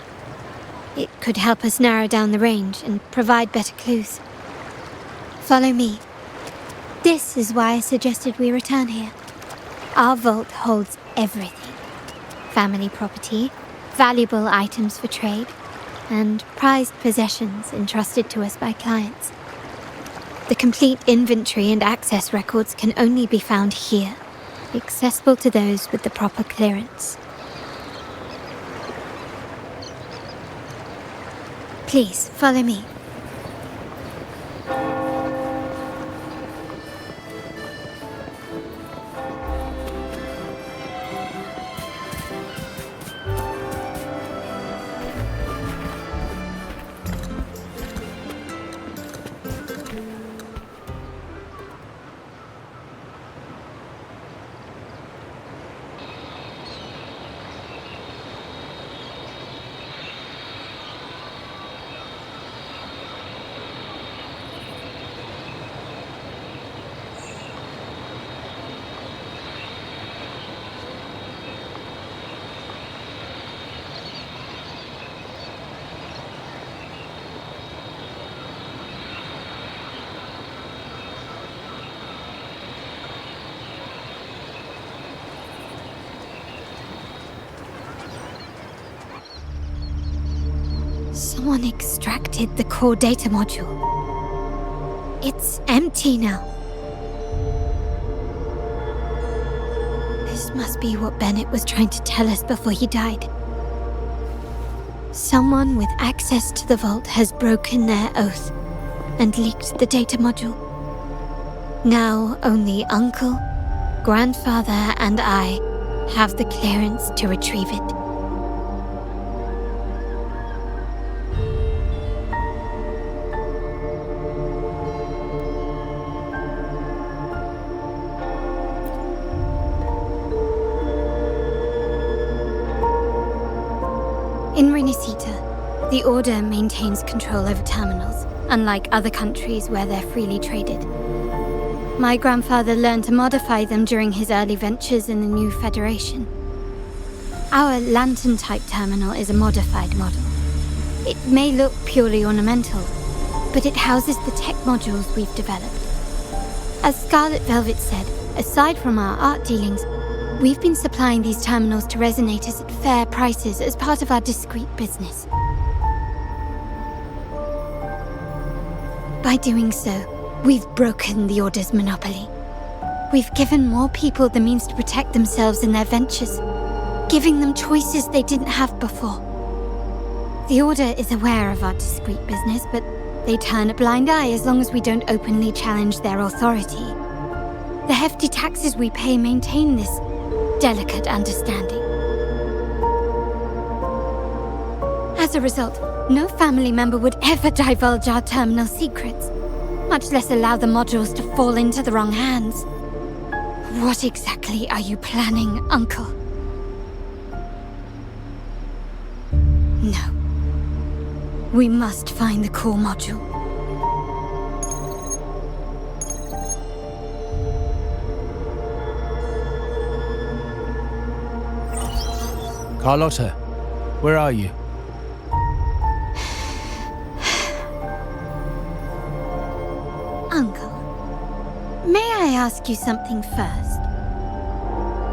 It could help us narrow down the range and provide better clues. Follow me. This is why I suggested we return here. Our vault holds everything. Family property, valuable items for trade, and prized possessions entrusted to us by clients. The complete inventory and access records can only be found here, accessible to those with the proper clearance. Please, follow me. Someone extracted the core data module. It's empty now. This must be what Bennett was trying to tell us before he died. Someone with access to the vault has broken their oath and leaked the data module. Now only Uncle, Grandfather, and I have the clearance to retrieve it. In Rinascita, the Order maintains control over terminals, unlike other countries where they're freely traded. My grandfather learned to modify them during his early ventures in the new Federation. Our lantern-type terminal is a modified model. It may look purely ornamental, but it houses the tech modules we've developed. As Scarlet Velvet said, aside from our art dealings, we've been supplying these terminals to resonators at fair prices as part of our discreet business. By doing so, we've broken the Order's monopoly. We've given more people the means to protect themselves in their ventures, giving them choices they didn't have before. The Order is aware of our discreet business, but they turn a blind eye as long as we don't openly challenge their authority. The hefty taxes we pay maintain this delicate understanding. As a result, no family member would ever divulge our terminal secrets, much less allow the modules to fall into the wrong hands. What exactly are you planning, Uncle? No. We must find the core module. Carlotta, where are you? Uncle, may I ask you something first?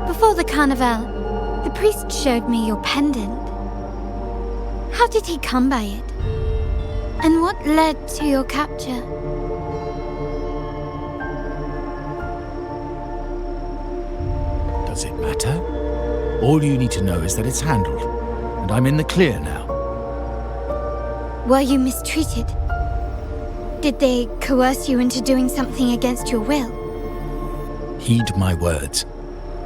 Before the carnival, the priest showed me your pendant. How did he come by it? And what led to your capture? Does it matter? All you need to know is that it's handled, and I'm in the clear now. Were you mistreated? Did they coerce you into doing something against your will? Heed my words.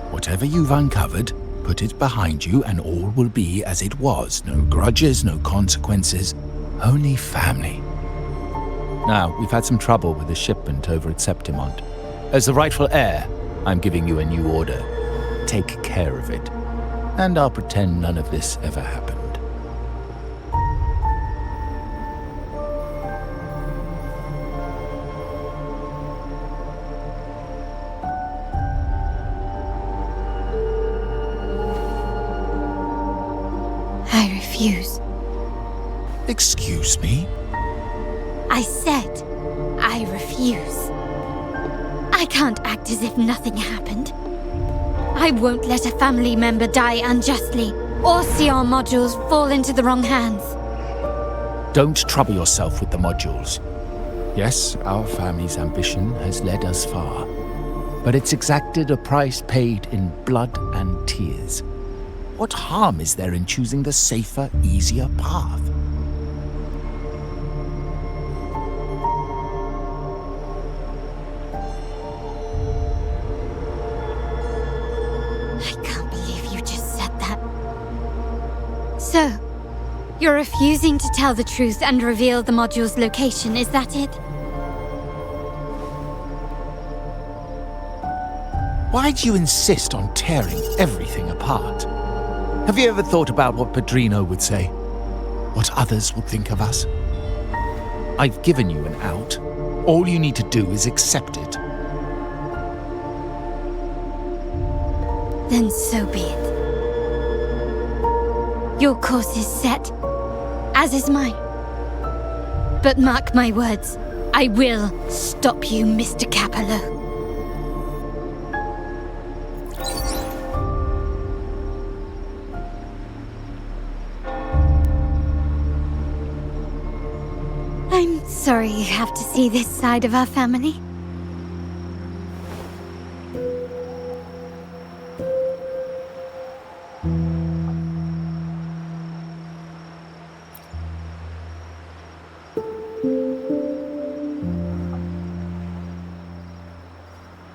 Whatever you've uncovered, put it behind you and all will be as it was. No grudges, no consequences, only family. Now, we've had some trouble with the shipment over at Septimont. As the rightful heir, I'm giving you a new order. Take care of it. And I'll pretend none of this ever happened. I refuse. Excuse me? I said, I refuse. I can't act as if nothing happened. I won't let a family member die unjustly, or see our modules fall into the wrong hands. Don't trouble yourself with the modules. Yes, our family's ambition has led us far, but it's exacted a price paid in blood and tears. What harm is there in choosing the safer, easier path? I can't believe you just said that. So, you're refusing to tell the truth and reveal the module's location, is that it? Why do you insist on tearing everything apart? Have you ever thought about what Padrino would say? What others would think of us? I've given you an out. All you need to do is accept it. Then so be it. Your course is set, as is mine. But mark my words, I will stop you, Mr. Capello. I'm sorry you have to see this side of our family.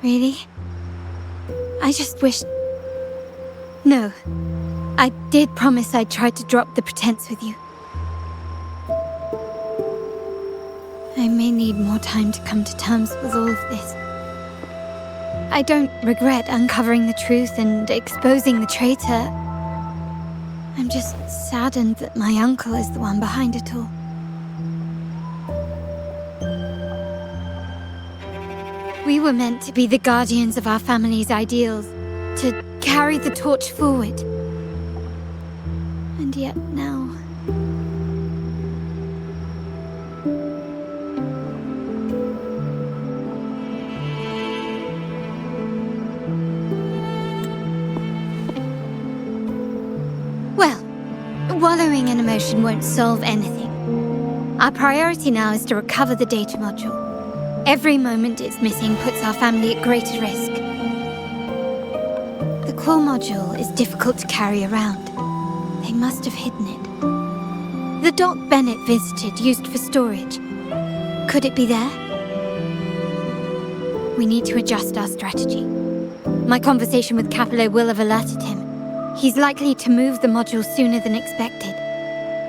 Really? I just wished... No. I did promise I'd try to drop the pretense with you. I may need more time to come to terms with all of this. I don't regret uncovering the truth and exposing the traitor. I'm just saddened that my uncle is the one behind it all. We were meant to be the guardians of our family's ideals, to carry the torch forward. And yet now... Well, wallowing in emotion won't solve anything. Our priority now is to recover the data module. Every moment it's missing puts our family at greater risk. The core module is difficult to carry around. They must have hidden it. The dock Bennett visited used for storage. Could it be there? We need to adjust our strategy. My conversation with Capello will have alerted him. He's likely to move the module sooner than expected.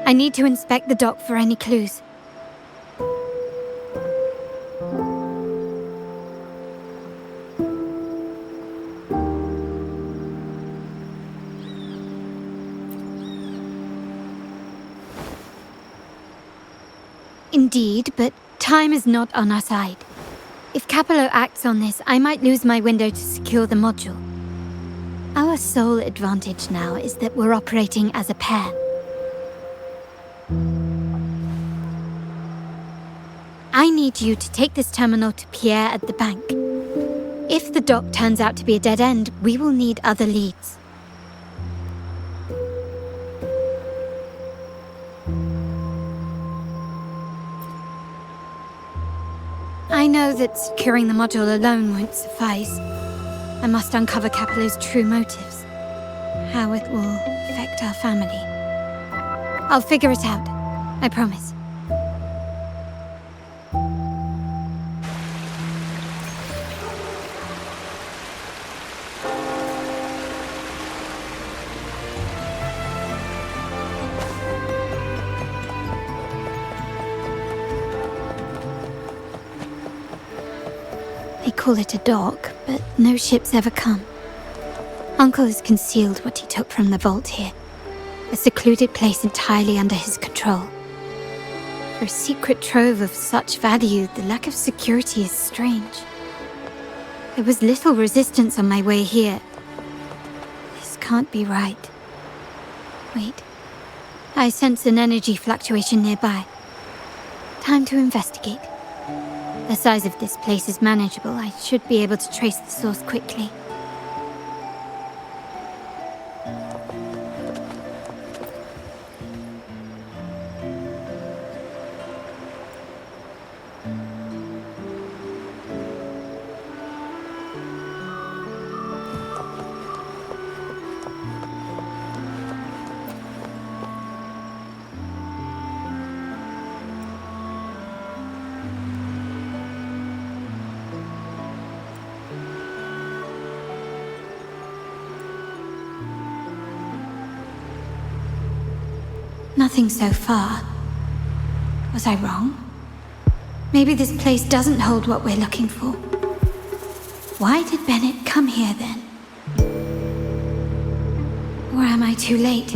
I need to inspect the dock for any clues. Indeed, but time is not on our side. If Capello acts on this, I might lose my window to secure the module. Our sole advantage now is that we're operating as a pair. I need you to take this terminal to Pierre at the bank. If the dock turns out to be a dead end, we will need other leads. I know that securing the module alone won't suffice. I must uncover Capello's true motives. How it will affect our family. I'll figure it out. I promise. They call it a dock, but no ships ever come. Uncle has concealed what he took from the vault here. A secluded place entirely under his control. For a secret trove of such value, the lack of security is strange. There was little resistance on my way here. This can't be right. Wait. I sense an energy fluctuation nearby. Time to investigate. The size of this place is manageable. I should be able to trace the source quickly. Nothing so far. Was I wrong? Maybe this place doesn't hold what we're looking for. Why did Bennett come here then? Or am I too late?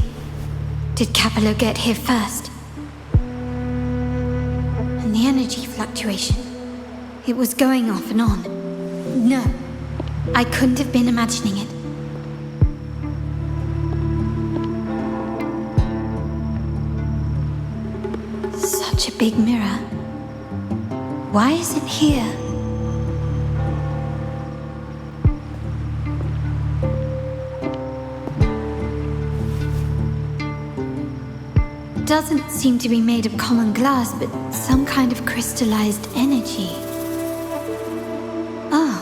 Did Capello get here first? And the energy fluctuation. It was going off and on. No, I couldn't have been imagining it. Such a big mirror. Why is it here? Doesn't seem to be made of common glass, but some kind of crystallized energy. Oh.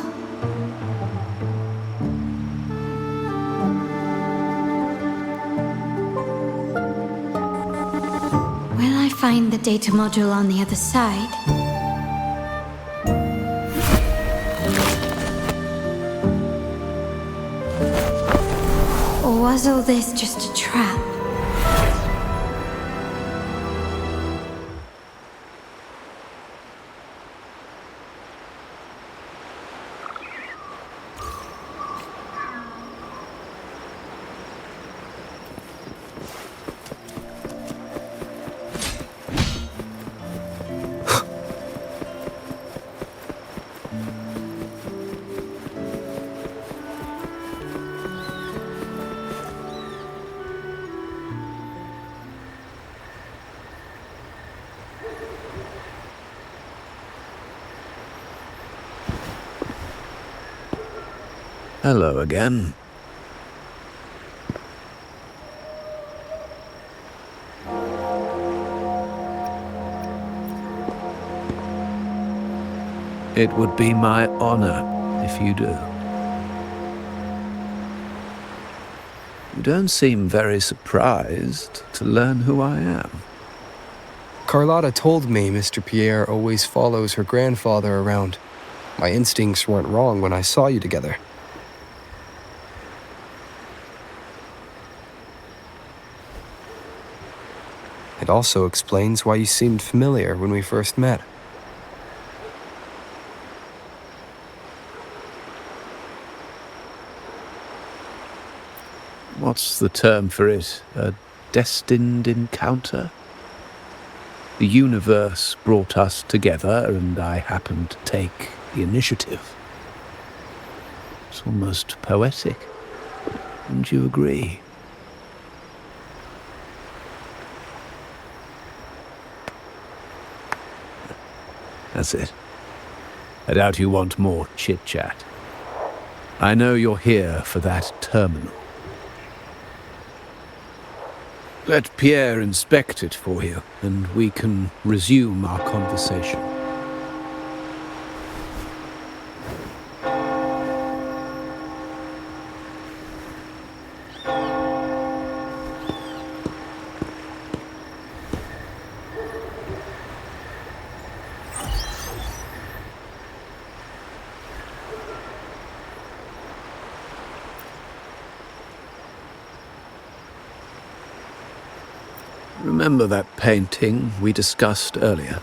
Will I find the data module on the other side? Or was all this just a trap? Hello again. It would be my honor if you do. You don't seem very surprised to learn who I am. Carlotta told me Mr. Pierre always follows her grandfather around. My instincts weren't wrong when I saw you together. It also explains why you seemed familiar when we first met. What's the term for it? A destined encounter? The universe brought us together, and I happened to take the initiative. It's almost poetic. Wouldn't you agree? That's it. I doubt you want more chit-chat. I know you're here for that terminal. Let Pierre inspect it for you, and we can resume our conversation. Remember that painting we discussed earlier?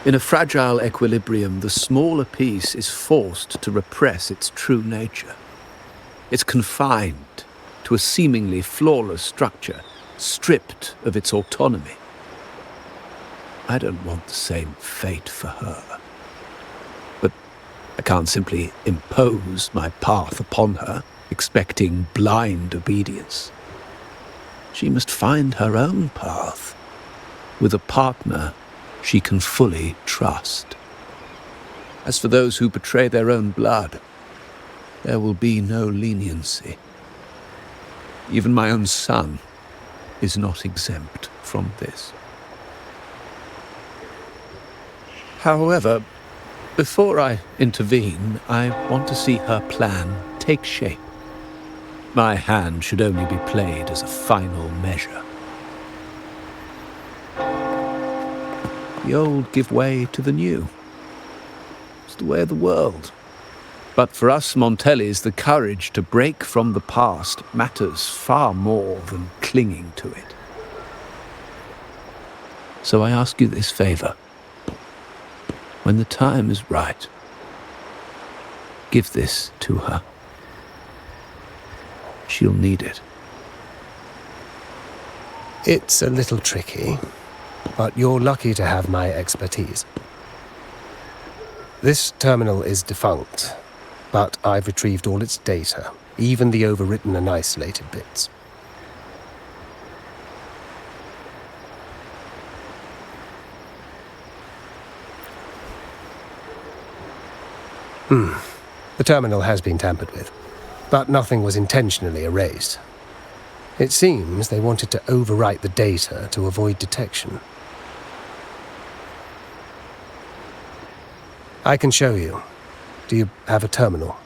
In a fragile equilibrium, the smaller piece is forced to repress its true nature. It's confined to a seemingly flawless structure, stripped of its autonomy. I don't want the same fate for her. But I can't simply impose my path upon her, expecting blind obedience. She must find her own path, with a partner she can fully trust. As for those who betray their own blood, there will be no leniency. Even my own son is not exempt from this. However, before I intervene, I want to see her plan take shape. My hand should only be played as a final measure. The old give way to the new. It's the way of the world. But for us Montellis, the courage to break from the past matters far more than clinging to it. So I ask you this favor. When the time is right, give this to her. She'll need it. It's a little tricky, but you're lucky to have my expertise. This terminal is defunct, but I've retrieved all its data, even the overwritten and isolated bits. The terminal has been tampered with, but nothing was intentionally erased. It seems they wanted to overwrite the data to avoid detection. I can show you. Do you have a terminal?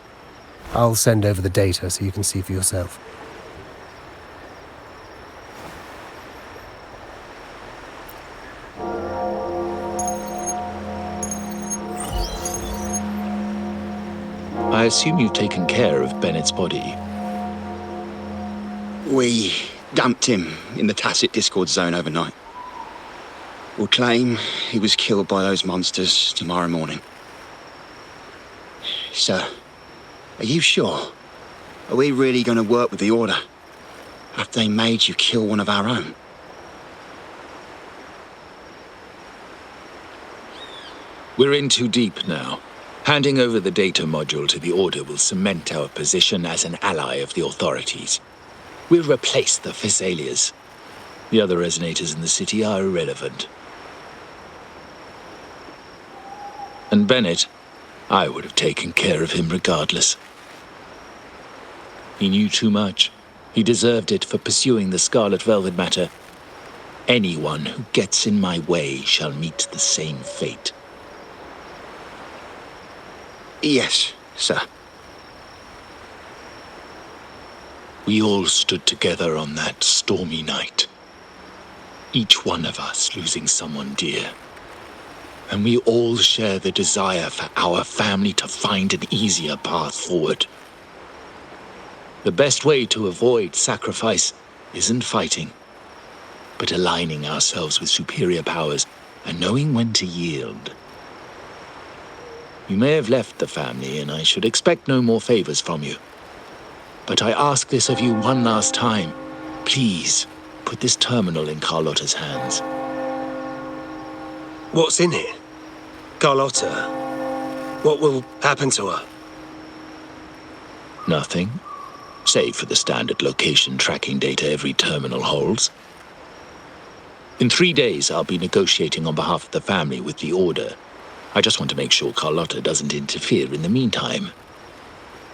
I'll send over the data so you can see for yourself. I assume you've taken care of Bennett's body. We dumped him in the tacit Discord zone overnight. We'll claim he was killed by those monsters tomorrow morning. Sir, are you sure? Are we really going to work with the Order? Have they made you kill one of our own? We're in too deep now. Handing over the data module to the Order will cement our position as an ally of the authorities. We'll replace the Thessalias. The other resonators in the city are irrelevant. And Bennett, I would have taken care of him regardless. He knew too much. He deserved it for pursuing the Scarlet Velvet matter. Anyone who gets in my way shall meet the same fate. Yes, sir. We all stood together on that stormy night. Each one of us losing someone dear. And we all share the desire for our family to find an easier path forward. The best way to avoid sacrifice isn't fighting, but aligning ourselves with superior powers and knowing when to yield. You may have left the family, and I should expect no more favors from you. But I ask this of you one last time. Please, put this terminal in Carlotta's hands. What's in it? Carlotta. What will happen to her? Nothing, save for the standard location tracking data every terminal holds. In 3 days, I'll be negotiating on behalf of the family with the Order. I just want to make sure Carlotta doesn't interfere in the meantime.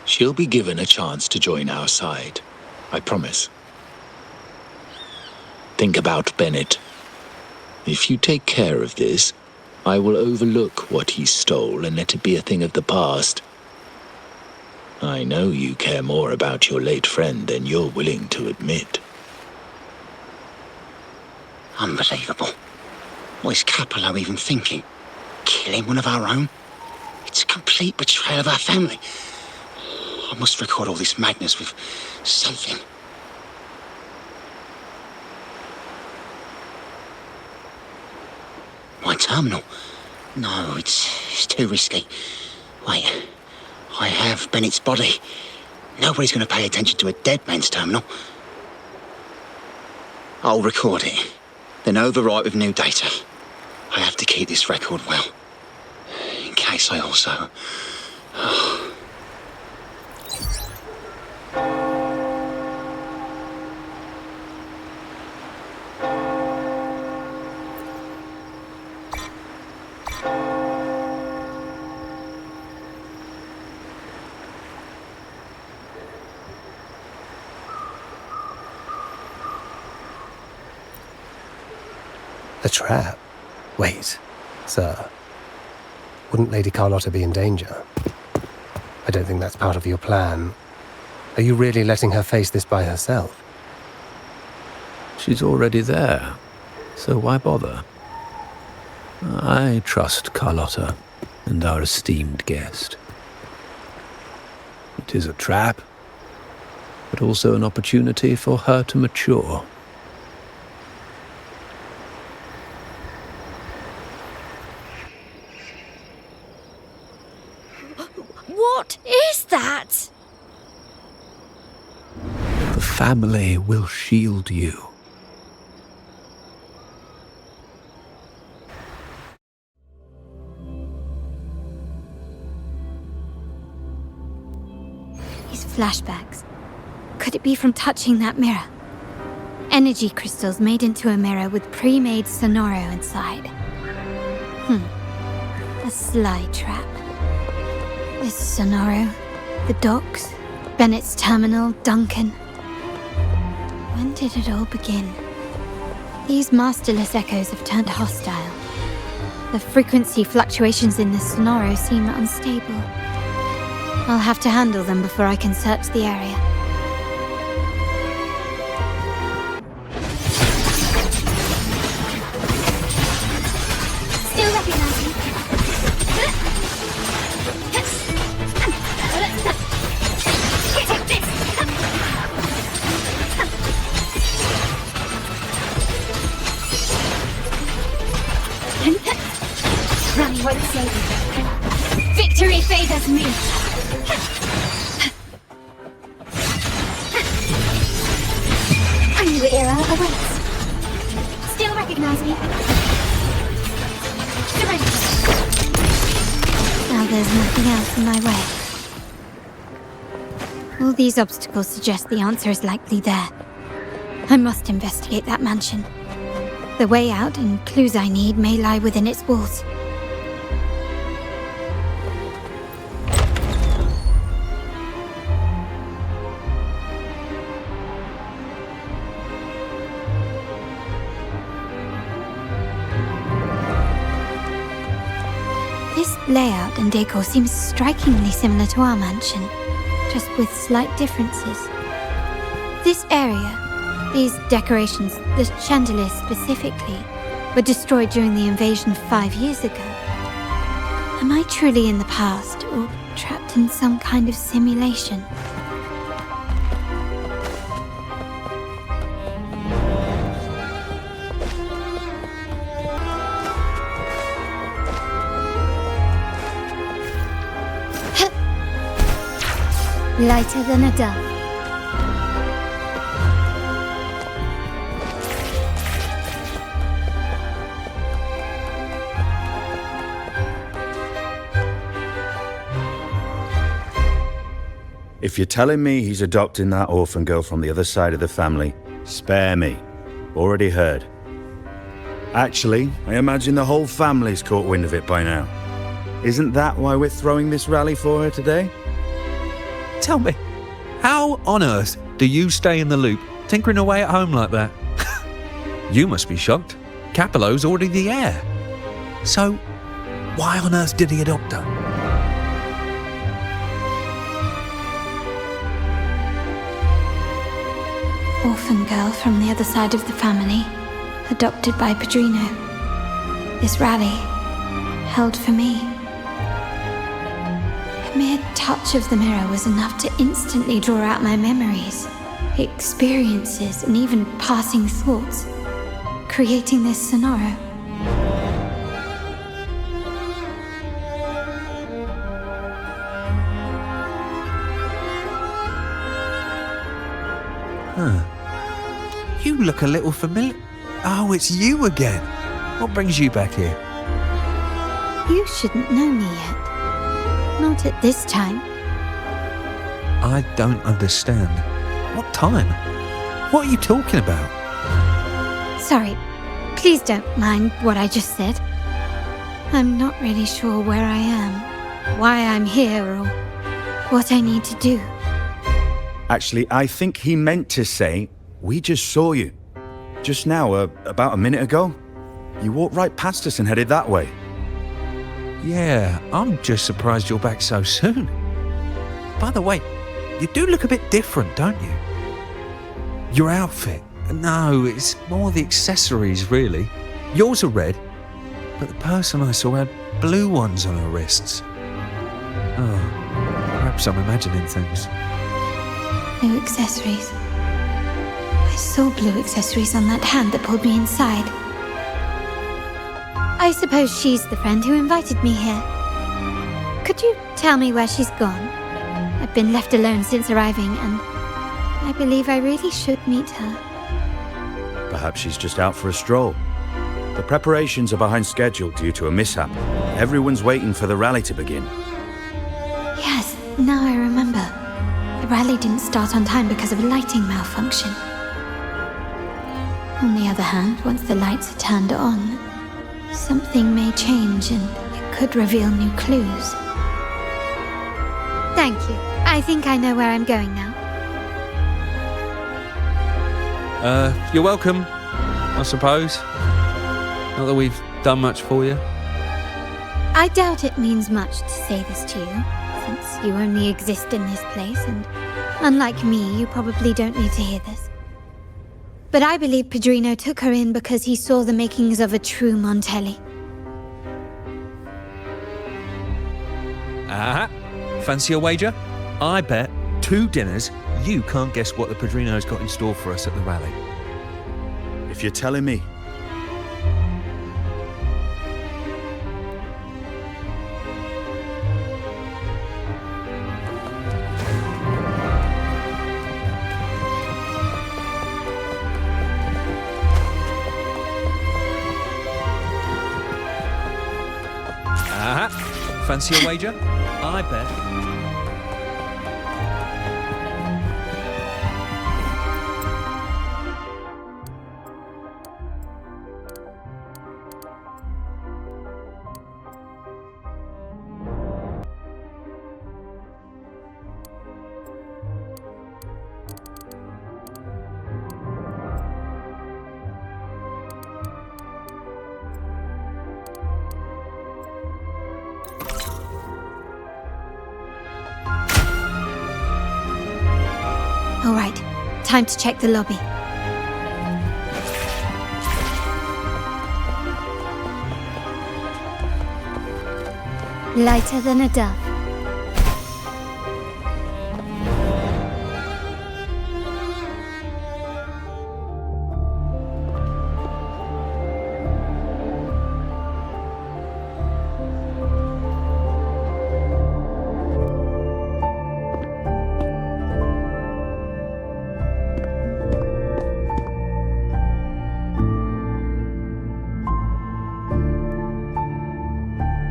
She'll be given a chance to join our side. I promise. Think about Bennett. If you take care of this, I will overlook what he stole and let it be a thing of the past. I know you care more about your late friend than you're willing to admit. Unbelievable. What is Capello even thinking? Killing one of our own? It's a complete betrayal of our family. I must record all this madness with something. My terminal? No, it's too risky. Wait, I have Bennett's body. Nobody's going to pay attention to a dead man's terminal. I'll record it, then overwrite with new data. I have to keep this record well, in case I also... A trap? Wait, sir. Wouldn't Lady Carlotta be in danger? I don't think that's part of your plan. Are you really letting her face this by herself? She's already there, so why bother? I trust Carlotta and our esteemed guest. It is a trap, but also an opportunity for her to mature. What is that? The family will shield you. These flashbacks. Could it be from touching that mirror? Energy crystals made into a mirror with pre-made Sonoro inside. A sly trap. There's Sonoro, the docks, Bennett's terminal, Duncan. When did it all begin? These masterless echoes have turned hostile. The frequency fluctuations in the Sonoro seem unstable. I'll have to handle them before I can search the area. Still recognizing. Running won't save you. Victory favors me. A new era awaits. Still recognize me. Surrender. Now there's nothing else in my way. All these obstacles suggest the answer is likely there. I must investigate that mansion. The way out and clues I need may lie within its walls. This layout and decor seems strikingly similar to our mansion, just with slight differences. This area, these decorations, the chandeliers specifically, were destroyed during the invasion 5 years ago. Am I truly in the past, or trapped in some kind of simulation? Lighter than a dove. If you're telling me he's adopting that orphan girl from the other side of the family, spare me. Already heard. Actually, I imagine the whole family's caught wind of it by now. Isn't that why we're throwing this rally for her today? Tell me, how on earth do you stay in the loop, tinkering away at home like that? You must be shocked. Capello's already the heir. So, why on earth did he adopt her? Orphan girl from the other side of the family, adopted by Padrino. This rally, held for me. A mere touch of the mirror was enough to instantly draw out my memories, experiences, and even passing thoughts, creating this scenario. Huh. You look a little familiar. Oh, it's you again. What brings you back here? You shouldn't know me yet. Not at this time. I don't understand. What time? What are you talking about? Sorry, please don't mind what I just said. I'm not really sure where I am, why I'm here, or what I need to do. Actually, I think he meant to say, we just saw you. Just now, about a minute ago. You walked right past us and headed that way. Yeah, I'm just surprised you're back so soon. By the way, you do look a bit different, don't you? Your outfit. No, it's more the accessories, really. Yours are red, but the person I saw had blue ones on her wrists. Oh, perhaps I'm imagining things. Blue accessories. I saw blue accessories on that hand that pulled me inside. I suppose she's the friend who invited me here. Could you tell me where she's gone? I've been left alone since arriving, and I believe I really should meet her. Perhaps she's just out for a stroll. The preparations are behind schedule due to a mishap. Everyone's waiting for the rally to begin. Yes, now I remember. The rally didn't start on time because of a lighting malfunction. On the other hand, once the lights are turned on, something may change and it could reveal new clues. Thank you. I think I know where I'm going now. You're welcome, I suppose. Not that we've done much for you. I doubt it means much to say this to you, since you only exist in this place, and unlike me, you probably don't need to hear this. But I believe Padrino took her in because he saw the makings of a true Montelli. Ah, fancy a wager? I bet 2 dinners you can't guess what the Padrino's got in store for us at the rally. If you're telling me. Ah, fancy a wager? I bet. Time to check the lobby. Lighter than a dove.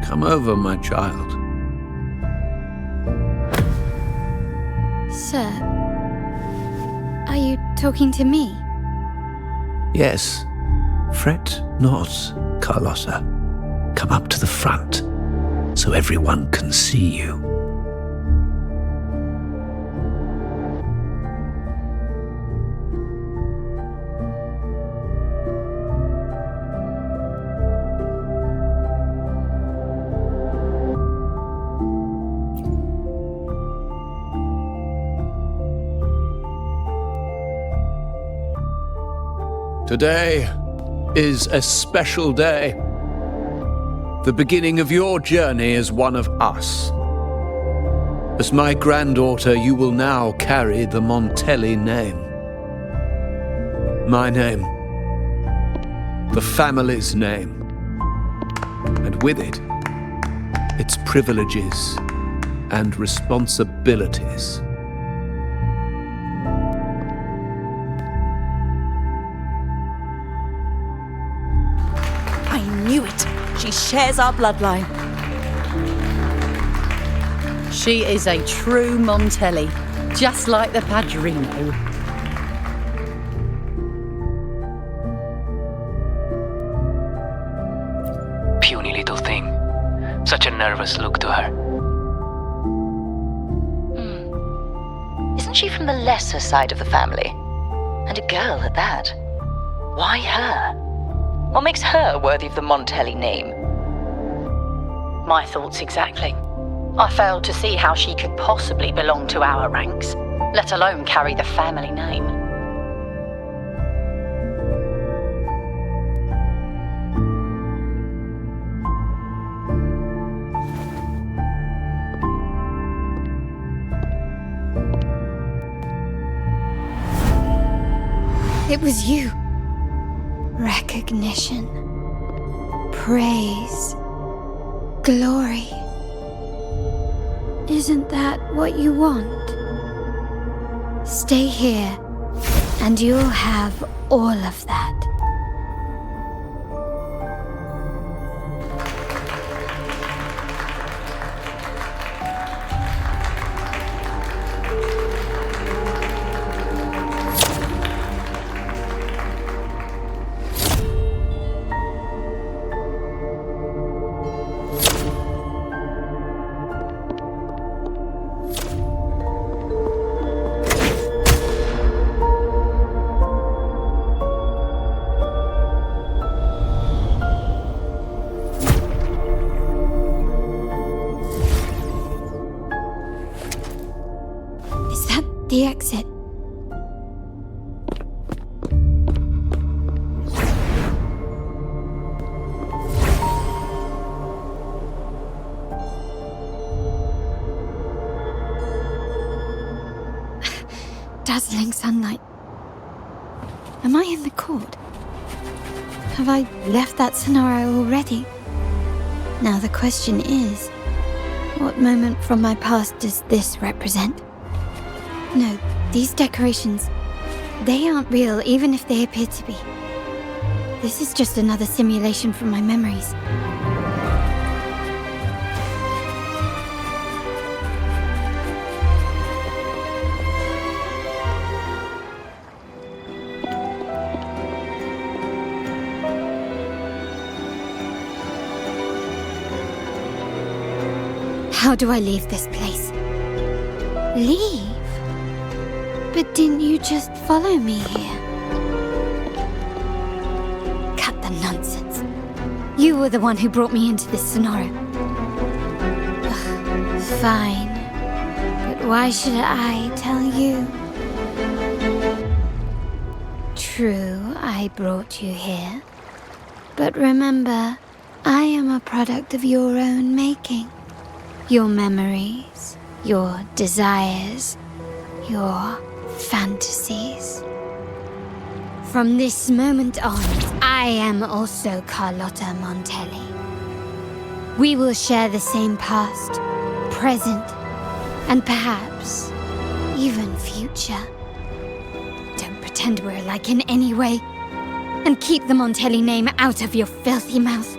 Come over, my child. Sir, are you talking to me? Yes. Fret not, Carlotta. Come up to the front, so everyone can see you. Today is a special day. The beginning of your journey as one of us. As my granddaughter, you will now carry the Montelli name. My name. The family's name. And with it, its privileges and responsibilities. Knew it. She shares our bloodline. She is a true Montelli, just like the Padrino. Puny little thing. Such a nervous look to her. Isn't she from the lesser side of the family? And a girl at that. Why her? What makes her worthy of the Montelli name? My thoughts exactly. I failed to see how she could possibly belong to our ranks, let alone carry the family name. It was you. Recognition, praise, glory. Isn't that what you want? Stay here, and you'll have all of that. The exit. Dazzling sunlight. Am I in the court? Have I left that scenario already? Now the question is, what moment from my past does this represent? No, these decorations, they aren't real even if they appear to be. This is just another simulation from my memories. How do I leave this place? Leave? But didn't you just follow me here? Cut the nonsense. You were the one who brought me into this scenario. Ugh, fine. But why should I tell you? true I brought you here. But remember, I am a product of your own making. Your memories, your desires, your fantasies. From this moment on, I am also Carlotta Montelli. We will share the same past, present, and perhaps even future. Don't pretend we're alike in any way, and keep the Montelli name out of your filthy mouth.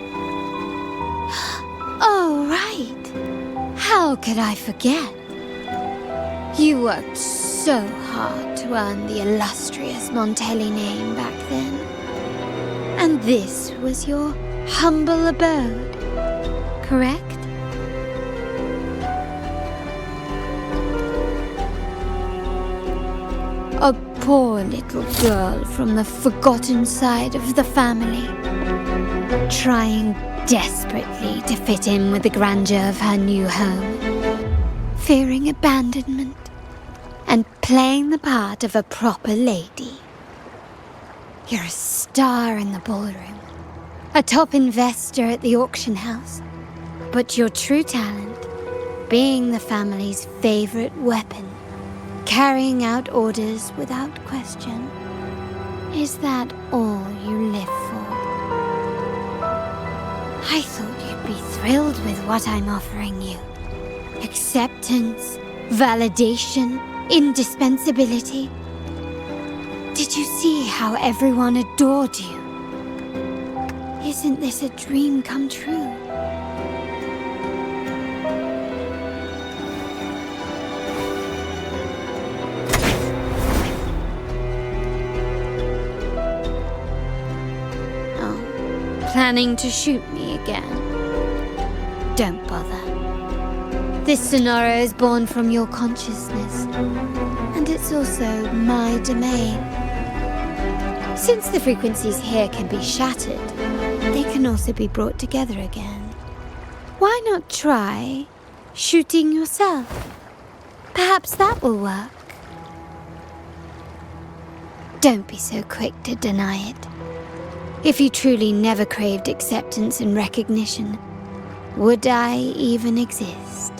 Oh, right. How could I forget? You worked so hard to earn the illustrious Montelli name back then. And this was your humble abode, correct? A poor little girl from the forgotten side of the family, trying desperately to fit in with the grandeur of her new home, fearing abandonment, and playing the part of a proper lady. You're a star in the ballroom, a top investor at the auction house, but your true talent, being the family's favorite weapon, carrying out orders without question. Is that all you live for? I thought you'd be thrilled with what I'm offering you. Acceptance, validation, indispensability. Did you see how everyone adored you? Isn't this a dream come true? Planning to shoot me again? Don't bother. This scenario is born from your consciousness, and it's also my domain. Since the frequencies here can be shattered, they can also be brought together again. Why not try shooting yourself? Perhaps that will work. Don't be so quick to deny it. If you truly never craved acceptance and recognition, would I even exist?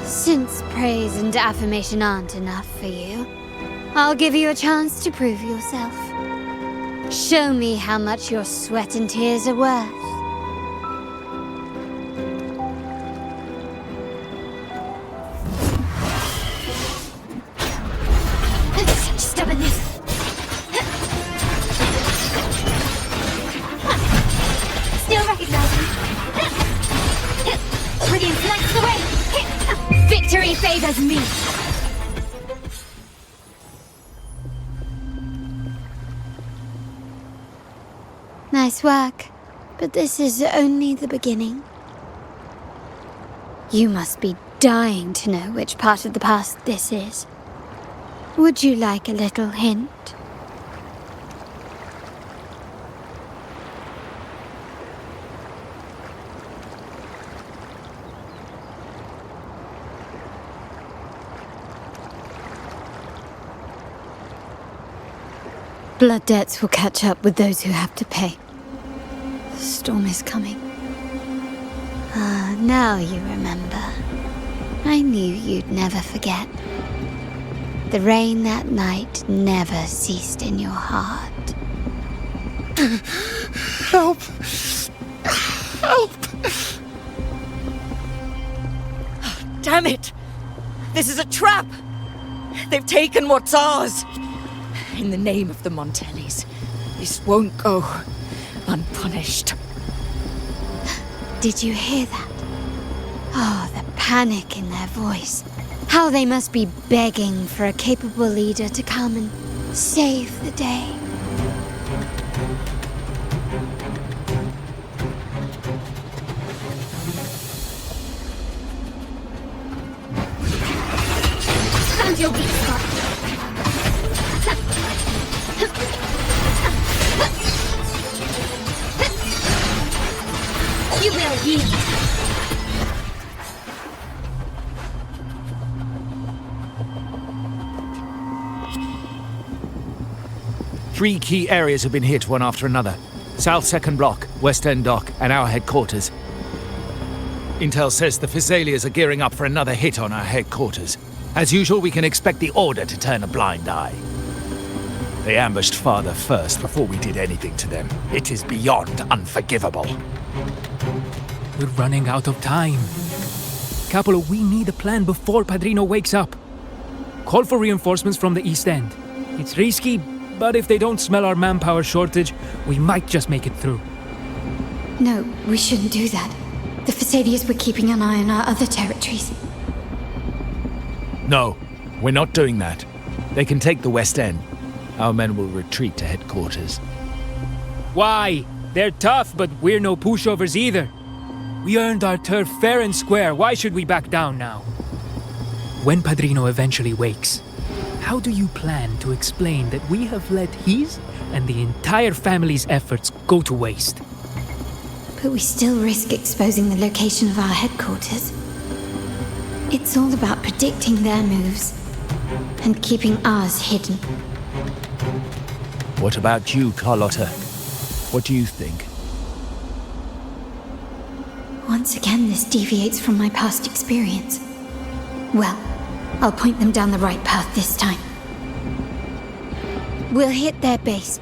Since praise and affirmation aren't enough for you, I'll give you a chance to prove yourself. Show me how much your sweat and tears are worth. Still recognizing. Brilliant, flanks the way. Victory favors me. Nice work, but this is only the beginning. You must be dying to know which part of the past this is. Would you like a little hint? Blood debts will catch up with those who have to pay. The storm is coming. Ah, now you remember. I knew you'd never forget. The rain that night never ceased in your heart. Help! Help! Damn it! This is a trap! They've taken what's ours! In the name of the Montellis, this won't go unpunished. Did you hear that? Oh, the panic in their voice. How they must be begging for a capable leader to come and save the day. Found your weak spot. You will yield. 3 key areas have been hit one after another. South 2nd Block, West End Dock, and our headquarters. Intel says the Physaelias are gearing up for another hit on our headquarters. As usual, we can expect the Order to turn a blind eye. They ambushed Father first before we did anything to them. It is beyond unforgivable. We're running out of time. Capolo, we need a plan before Padrino wakes up. Call for reinforcements from the East End. It's risky, but if they don't smell our manpower shortage, we might just make it through. No, we shouldn't do that. The Physaelias were keeping an eye on our other territories. No, we're not doing that. They can take the West End. Our men will retreat to headquarters. Why? They're tough, but we're no pushovers either. We earned our turf fair and square. Why should we back down now? When Padrino eventually wakes, how do you plan to explain that we have let his and the entire family's efforts go to waste? But we still risk exposing the location of our headquarters. It's all about predicting their moves and keeping ours hidden. What about you, Carlotta? What do you think? Once again, this deviates from my past experience. Well, I'll point them down the right path this time. We'll hit their base.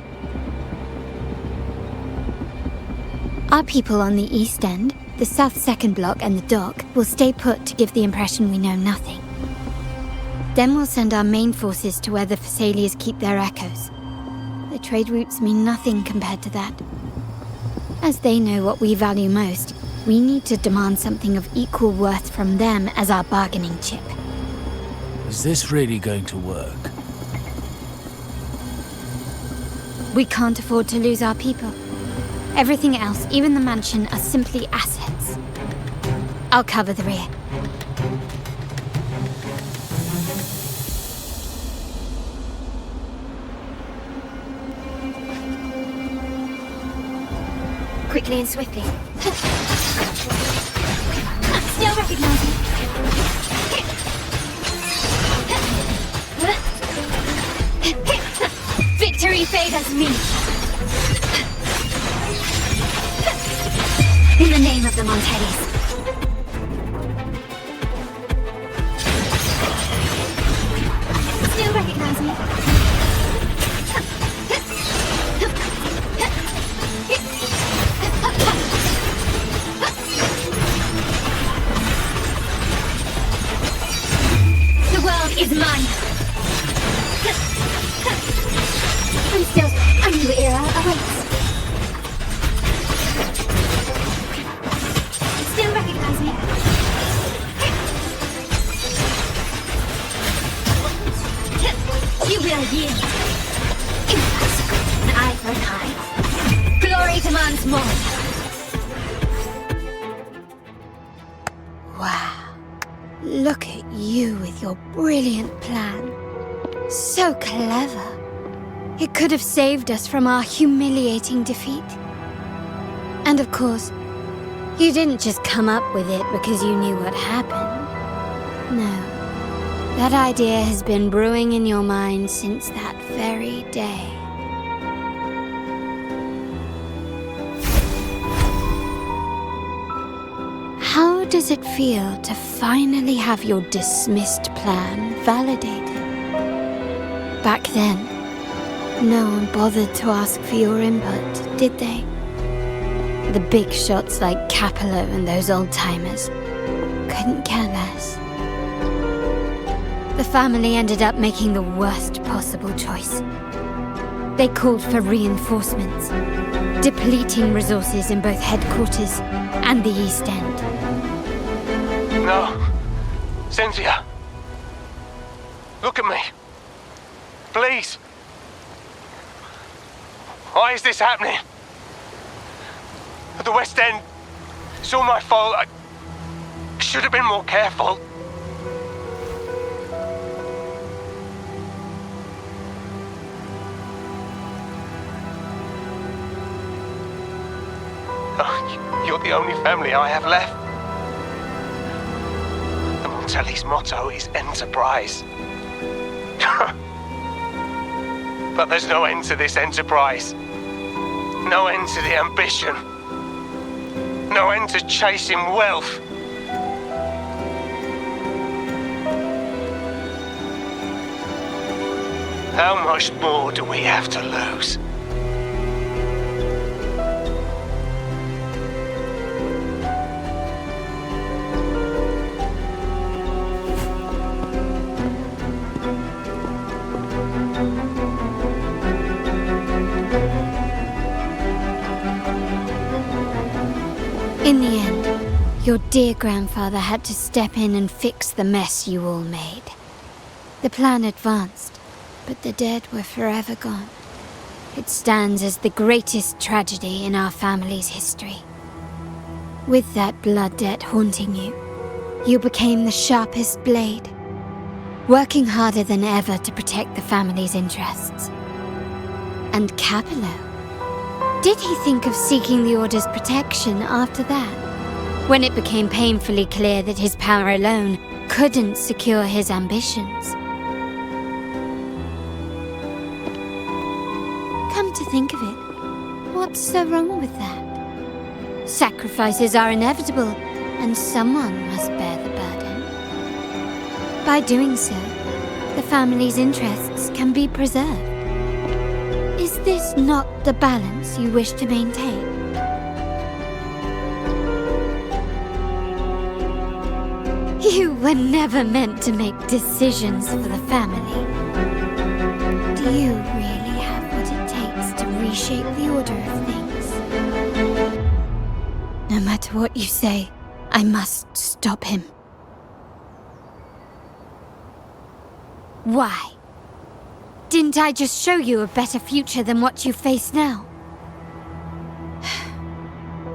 Our people on the East End, the South 2nd Block and the Dock will stay put to give the impression we know nothing. Then we'll send our main forces to where the Physaelias keep their echoes. The trade routes mean nothing compared to that. As they know what we value most, we need to demand something of equal worth from them as our bargaining chip. Is this really going to work? We can't afford to lose our people. Everything else, even the mansion, are simply assets. I'll cover the rear. Quickly and swiftly. Still recognize me. Victory favors me. In the name of the Montellis. Still recognize me. The world is mine. A new era awaits. Still recognize me. You will yield. An eye for an eye. Glory demands more. Wow. Look at you with your brilliant plan. So clever. It could have saved us from our humiliating defeat. And of course, you didn't just come up with it because you knew what happened. No. That idea has been brewing in your mind since that very day. How does it feel to finally have your dismissed plan validated? Back then, no one bothered to ask for your input, did they? The big shots like Capello and those old-timers couldn't care less. The family ended up making the worst possible choice. They called for reinforcements, depleting resources in both headquarters and the East End. No. Cynthia. Look at me. Please. Why is this happening? At the West End, it's all my fault. I should have been more careful. Oh, you're the only family I have left. The Montelli's motto is enterprise. But there's no end to this enterprise. No end to the ambition. No end to chasing wealth. How much more do we have to lose? In the end, your dear grandfather had to step in and fix the mess you all made. The plan advanced, but the dead were forever gone. It stands as the greatest tragedy in our family's history. With that blood debt haunting you, you became the sharpest blade, working harder than ever to protect the family's interests. And Capello? Did he think of seeking the Order's protection after that, when it became painfully clear that his power alone couldn't secure his ambitions? Come to think of it, what's so wrong with that? Sacrifices are inevitable, and someone must bear the burden. By doing so, the family's interests can be preserved. Is this not the balance you wish to maintain? You were never meant to make decisions for the family. Do you really have what it takes to reshape the order of things? No matter what you say, I must stop him. Why? Didn't I just show you a better future than what you face now?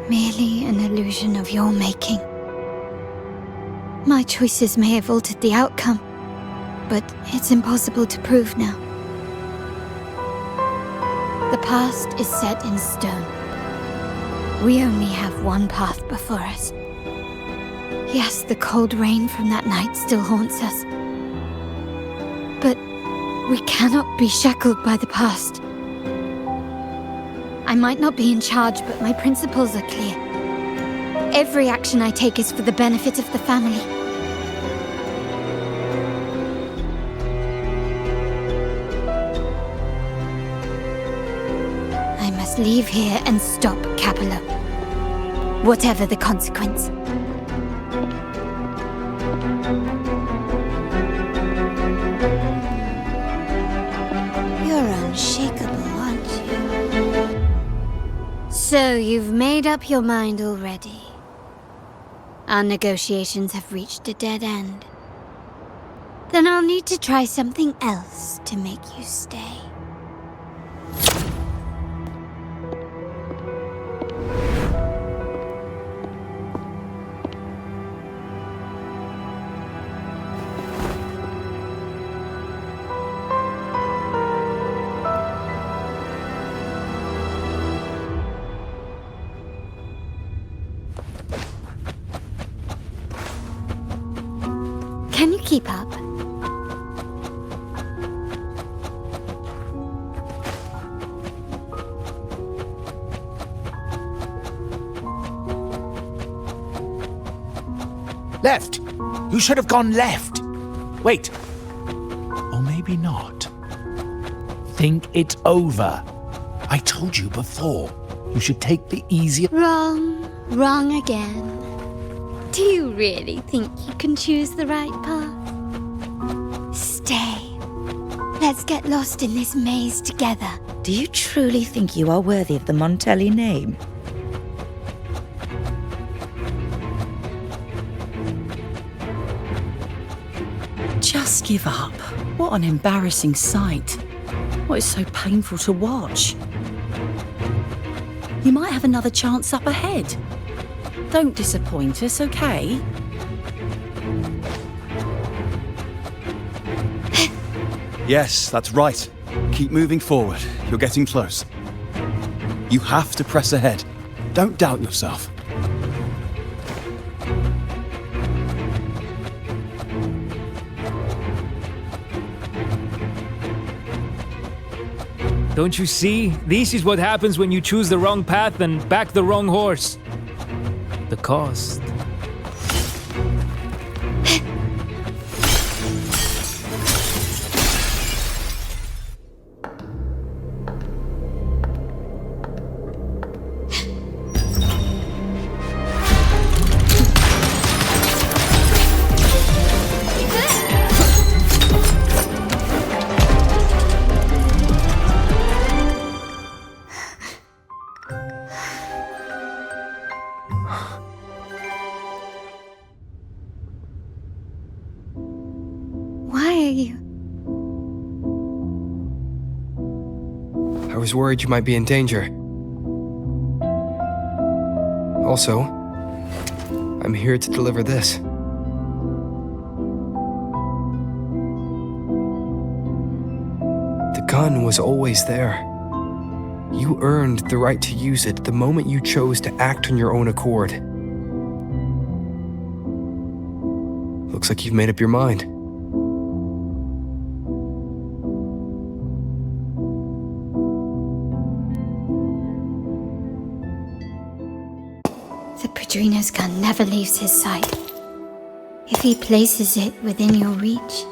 Merely an illusion of your making. My choices may have altered the outcome, but it's impossible to prove now. The past is set in stone. We only have one path before us. Yes, the cold rain from that night still haunts us. But we cannot be shackled by the past. I might not be in charge, but my principles are clear. Every action I take is for the benefit of the family. I must leave here and stop Capello, whatever the consequence. You're unshakable, aren't you? So you've made up your mind already. Our negotiations have reached a dead end. Then I'll need to try something else to make you stay. Can you keep up? Left! You should have gone left! Wait. Or maybe not. Think it over. I told you before. You should take the easier... Wrong again. Do you really think you can choose the right path? Stay. Let's get lost in this maze together. Do you truly think you are worthy of the Montelli name? Just give up. What an embarrassing sight. What is so painful to watch? You might have another chance up ahead. Don't disappoint us, okay? Yes, that's right. Keep moving forward. You're getting close. You have to press ahead. Don't doubt yourself. Don't you see? This is what happens when you choose the wrong path and back the wrong horse. The cost. Why are you? I was worried you might be in danger. Also, I'm here to deliver this. The gun was always there. You earned the right to use it the moment you chose to act on your own accord. Looks like you've made up your mind. The Padrino's gun never leaves his side. If he places it within your reach,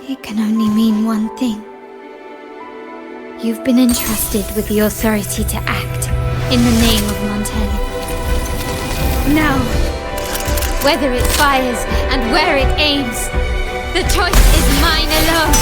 it can only mean one thing. You've been entrusted with the authority to act in the name of Montelli. Now, whether it fires and where it aims, the choice is mine alone.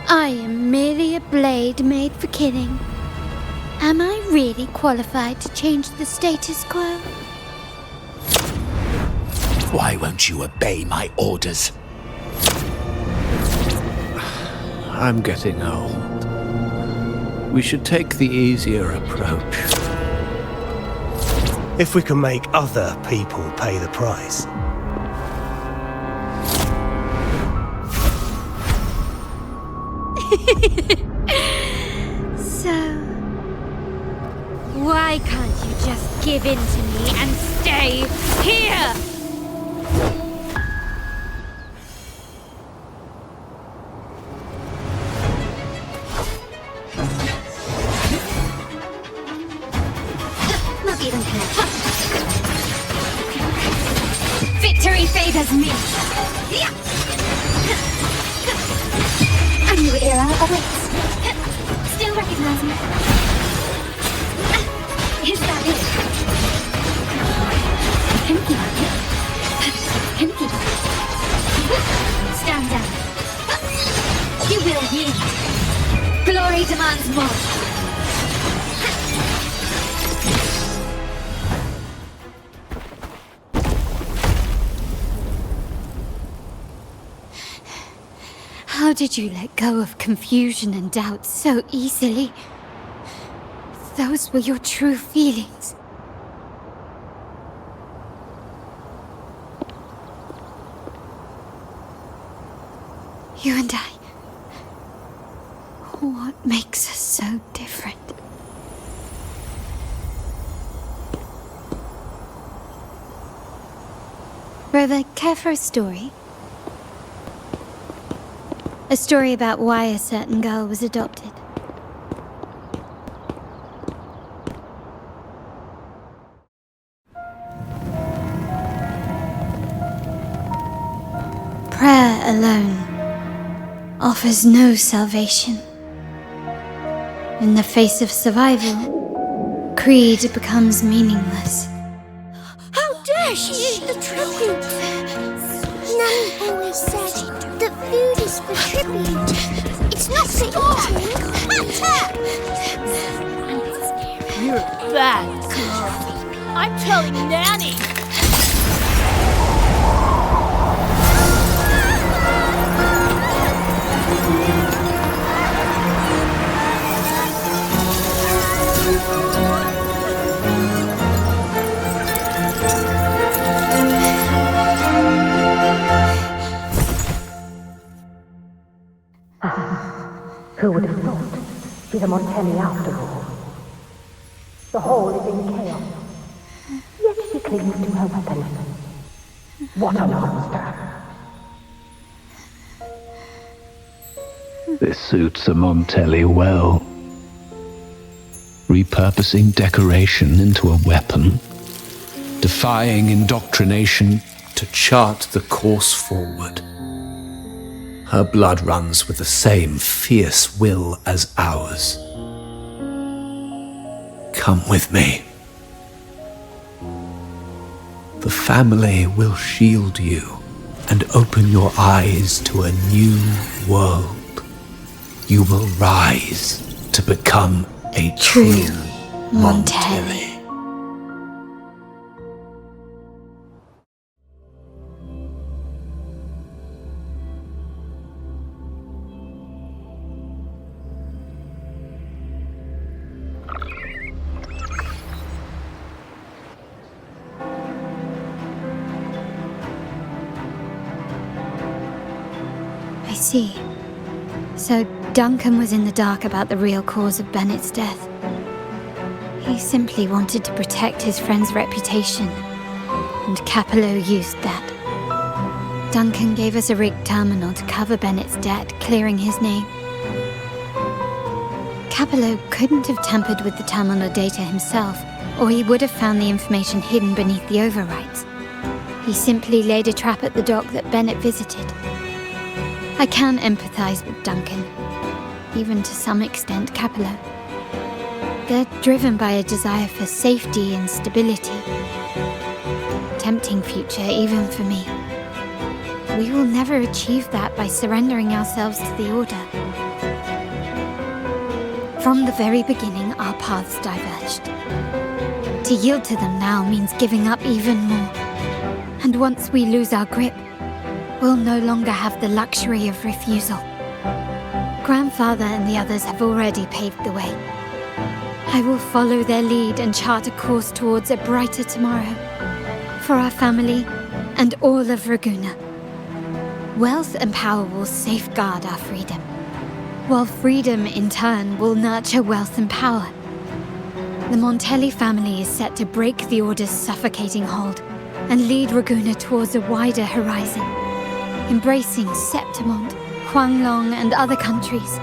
I am merely a blade made for killing. Am I really qualified to change the status quo? Why won't you obey my orders? I'm getting old. We should take the easier approach. If we can make other people pay the price. So, why can't you just give in to me and stay here? Not even close. Victory favors me. A new era awaits. Still recognize me. Is that it? Pinky. Pinky. Stand down. You will yield. Glory demands more. How did you let go of confusion and doubt so easily? Those were your true feelings. You and I. What makes us so different? Brother, care for a story? A story about why a certain girl was adopted. Prayer alone offers no salvation. In the face of survival, creed becomes meaningless. How dare she eat the tribute? Nanny always said that food is for tribute. It's not story! You're a bad girl. I'm telling Nanny. Who would have thought? She's a Montelli after all. The hall is in chaos. Yet she clings to her weapon. What a monster! This suits a Montelli well. Repurposing decoration into a weapon, defying indoctrination to chart the course forward. Her blood runs with the same fierce will as ours. Come with me. The family will shield you and open your eyes to a new world. You will rise to become a true Montelli. I see. So Duncan was in the dark about the real cause of Bennett's death. He simply wanted to protect his friend's reputation, and Capello used that. Duncan gave us a rigged terminal to cover Bennett's debt, clearing his name. Capello couldn't have tampered with the terminal data himself, or he would have found the information hidden beneath the overwrites. He simply laid a trap at the dock that Bennett visited. I can empathize with Duncan, even to some extent Capello. They're driven by a desire for safety and stability. Tempting future even for me. We will never achieve that by surrendering ourselves to the Order. From the very beginning, our paths diverged. To yield to them now means giving up even more. And once we lose our grip, we'll no longer have the luxury of refusal. Grandfather and the others have already paved the way. I will follow their lead and chart a course towards a brighter tomorrow. For our family and all of Ragunna. Wealth and power will safeguard our freedom, while freedom in turn will nurture wealth and power. The Montelli family is set to break the Order's suffocating hold and lead Ragunna towards a wider horizon, embracing Septimont, Huanglong, and other countries.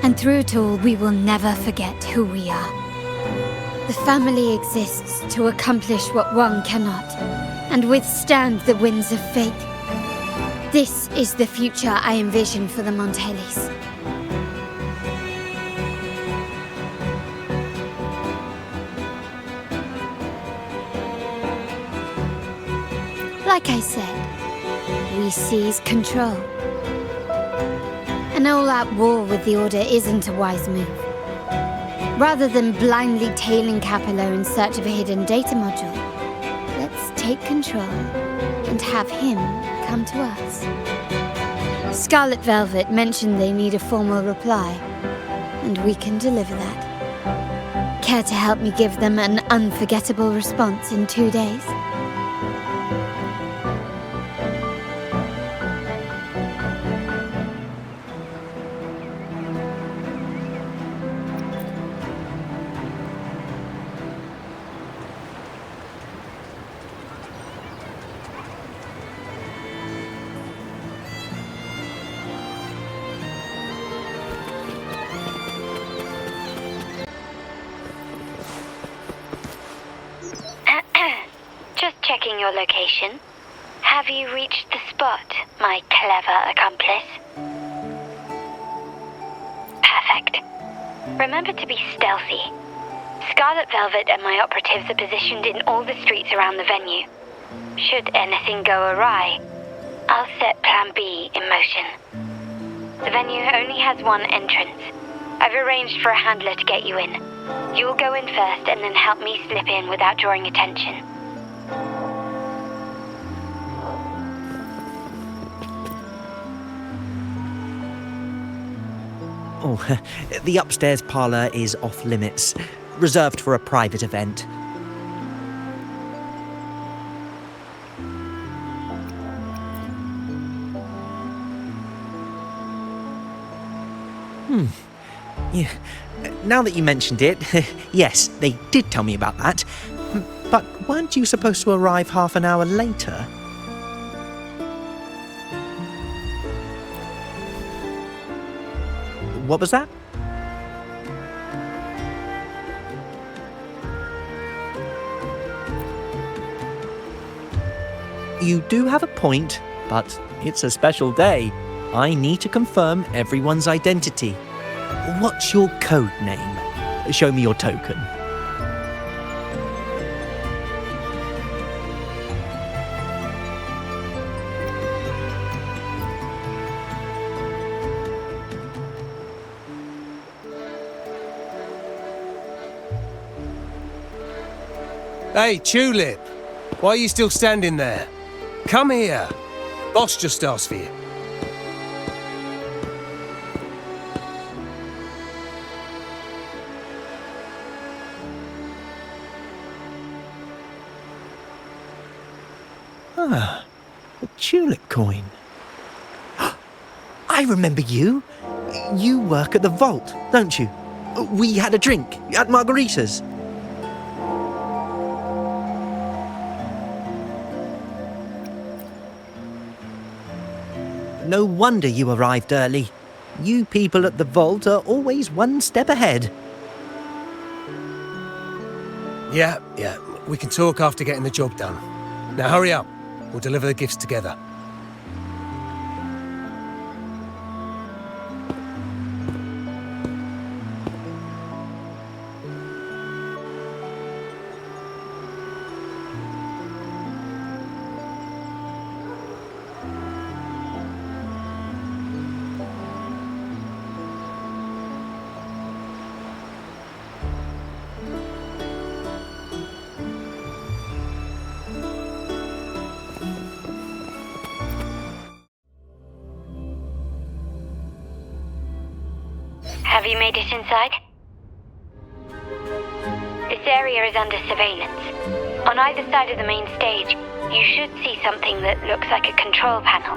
And through it all, we will never forget who we are. The family exists to accomplish what one cannot, and withstand the winds of fate. This is the future I envision for the Montellis. Like I said, we seize control. An all-out war with the Order isn't a wise move. Rather than blindly tailing Capello in search of a hidden data module, let's take control and have him come to us. Scarlet Velvet mentioned they need a formal reply, and we can deliver that. Care to help me give them an unforgettable response in 2 days? Checking your location. Have you reached the spot, my clever accomplice? Perfect. Remember to be stealthy. Scarlet Velvet and my operatives are positioned in all the streets around the venue. Should anything go awry, I'll set Plan B in motion. The venue only has one entrance. I've arranged for a handler to get you in. You will go in first and then help me slip in without drawing attention. Oh, the upstairs parlour is off limits, reserved for a private event. Yeah. Now that you mentioned it, yes, they did tell me about that. But weren't you supposed to arrive half an hour later? What was that? You do have a point, but it's a special day. I need to confirm everyone's identity. What's your code name? Show me your token. Hey, Tulip! Why are you still standing there? Come here. Boss just asked for you. Ah, a tulip coin. I remember you. You work at the vault, don't you? We had a drink at Margarita's. No wonder you arrived early. You people at the vault are always one step ahead. Yeah, we can talk after getting the job done. Now hurry up. We'll deliver the gifts together. Have you made it inside? This area is under surveillance. On either side of the main stage, you should see something that looks like a control panel.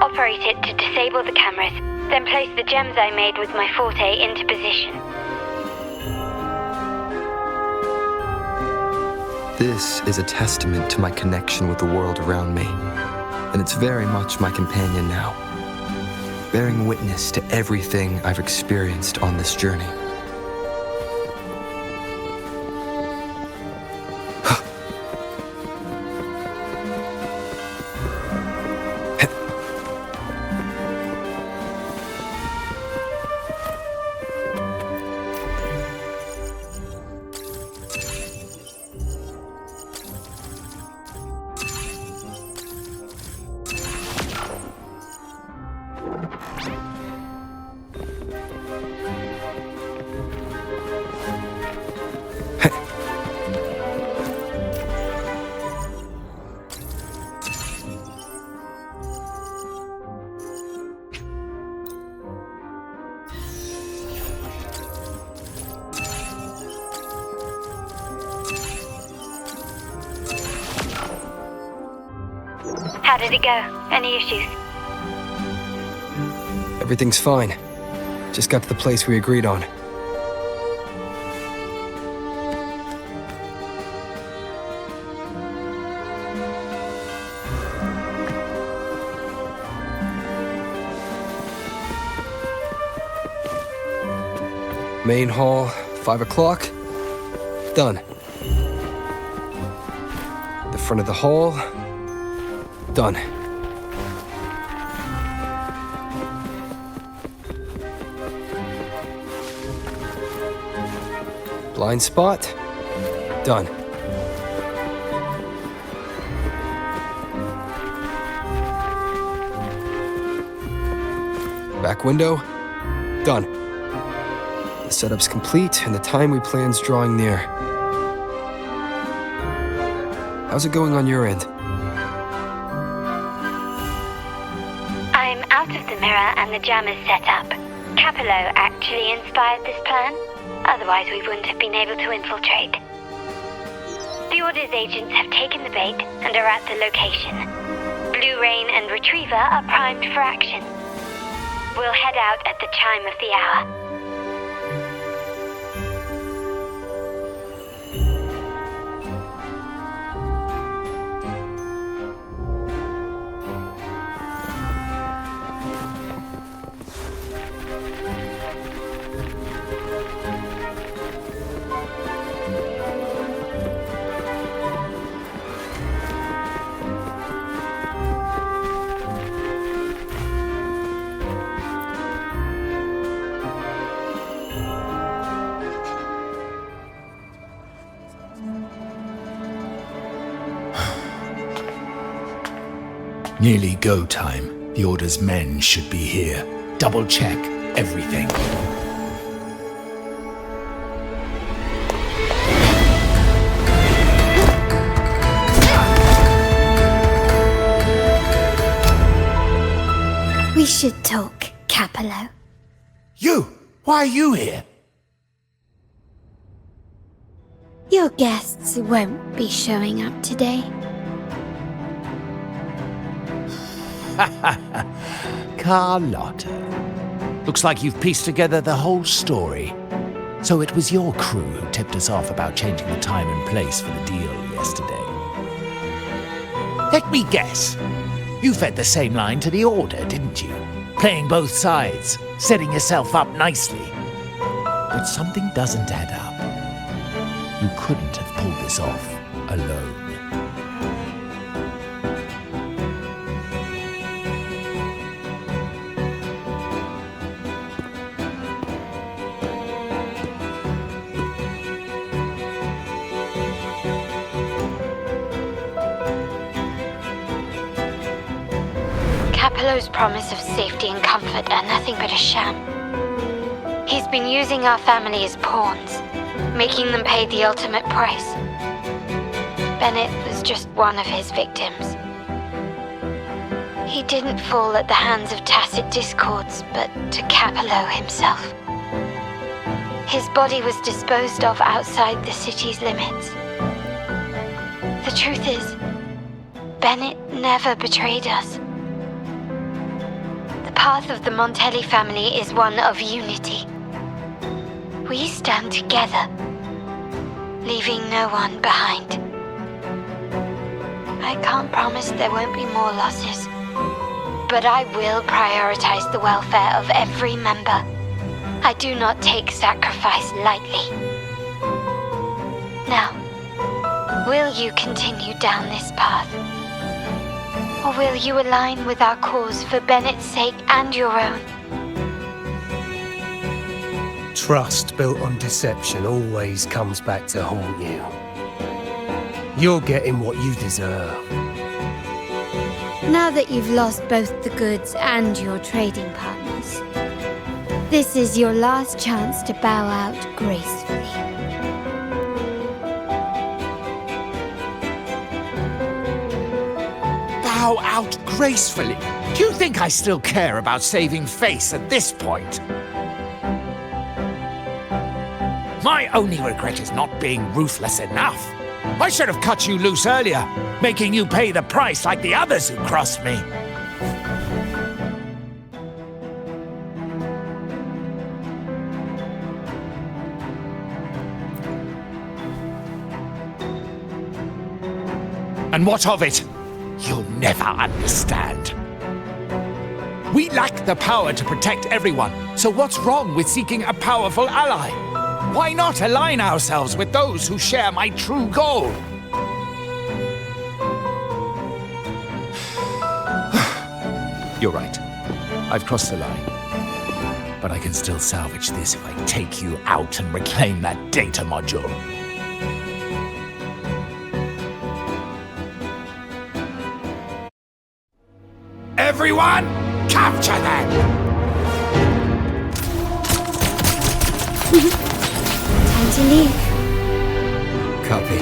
Operate it to disable the cameras, then place the gems I made with my forte into position. This is a testament to my connection with the world around me, and it's very much my companion now, bearing witness to everything I've experienced on this journey. How did it go? Any issues? Everything's fine. Just got to the place we agreed on. Main hall, 5 o'clock. Done. The front of the hall. Done. Blind spot. Done. Back window? Done. The setup's complete, and the time we plan's drawing near. How's it going on your end? I'm out of the mirror and the jam is set up. Capello actually inspired this plan. Otherwise, we wouldn't have been able to infiltrate. The Order's agents have taken the bait and are at the location. Blue Rain and Retriever are primed for action. We'll head out at the chime of the hour. Nearly go time. The Order's men should be here. Double check everything. We should talk, Capello. You! Why are you here? Your guests won't be showing up today. Carlotta. Looks like you've pieced together the whole story. So it was your crew who tipped us off about changing the time and place for the deal yesterday. Let me guess. You fed the same line to the Order, didn't you? Playing both sides, setting yourself up nicely. But something doesn't add up. You couldn't have pulled this off alone. Capello's promise of safety and comfort are nothing but a sham. He's been using our family as pawns, making them pay the ultimate price. Bennett was just one of his victims. He didn't fall at the hands of tacit discords, but to Capello himself. His body was disposed of outside the city's limits. The truth is, Bennett never betrayed us. The path of the Montelli family is one of unity. We stand together, leaving no one behind. I can't promise there won't be more losses, but I will prioritize the welfare of every member. I do not take sacrifice lightly. Now, will you continue down this path? Or will you align with our cause for Bennett's sake and your own? Trust built on deception always comes back to haunt you. You're getting what you deserve. Now that you've lost both the goods and your trading partners, this is your last chance to bow out gracefully. Bow out gracefully? Do you think I still care about saving face at this point? My only regret is not being ruthless enough. I should have cut you loose earlier, making you pay the price like the others who crossed me. And what of it? You'll never understand. We lack the power to protect everyone, so what's wrong with seeking a powerful ally? Why not align ourselves with those who share my true goal? You're right. I've crossed the line. But I can still salvage this if I take you out and reclaim that data module. Everyone, capture them! Time to leave. Copy.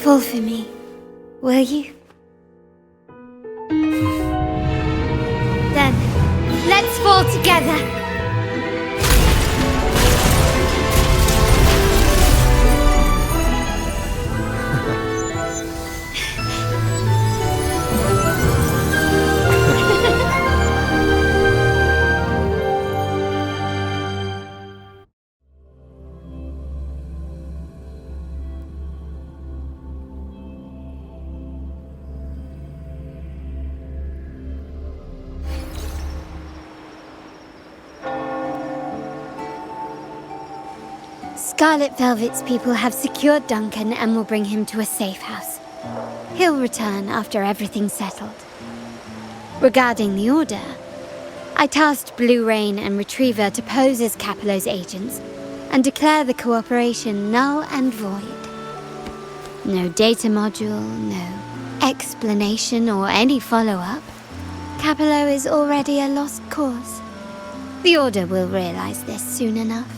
Fall for me, will you? Then, let's fall together. Scarlet Velvet's people have secured Duncan and will bring him to a safe house. He'll return after everything's settled. Regarding the Order, I tasked Blue Rain and Retriever to pose as Capello's agents and declare the cooperation null and void. No data module, no explanation or any follow-up. Capello is already a lost cause. The Order will realize this soon enough.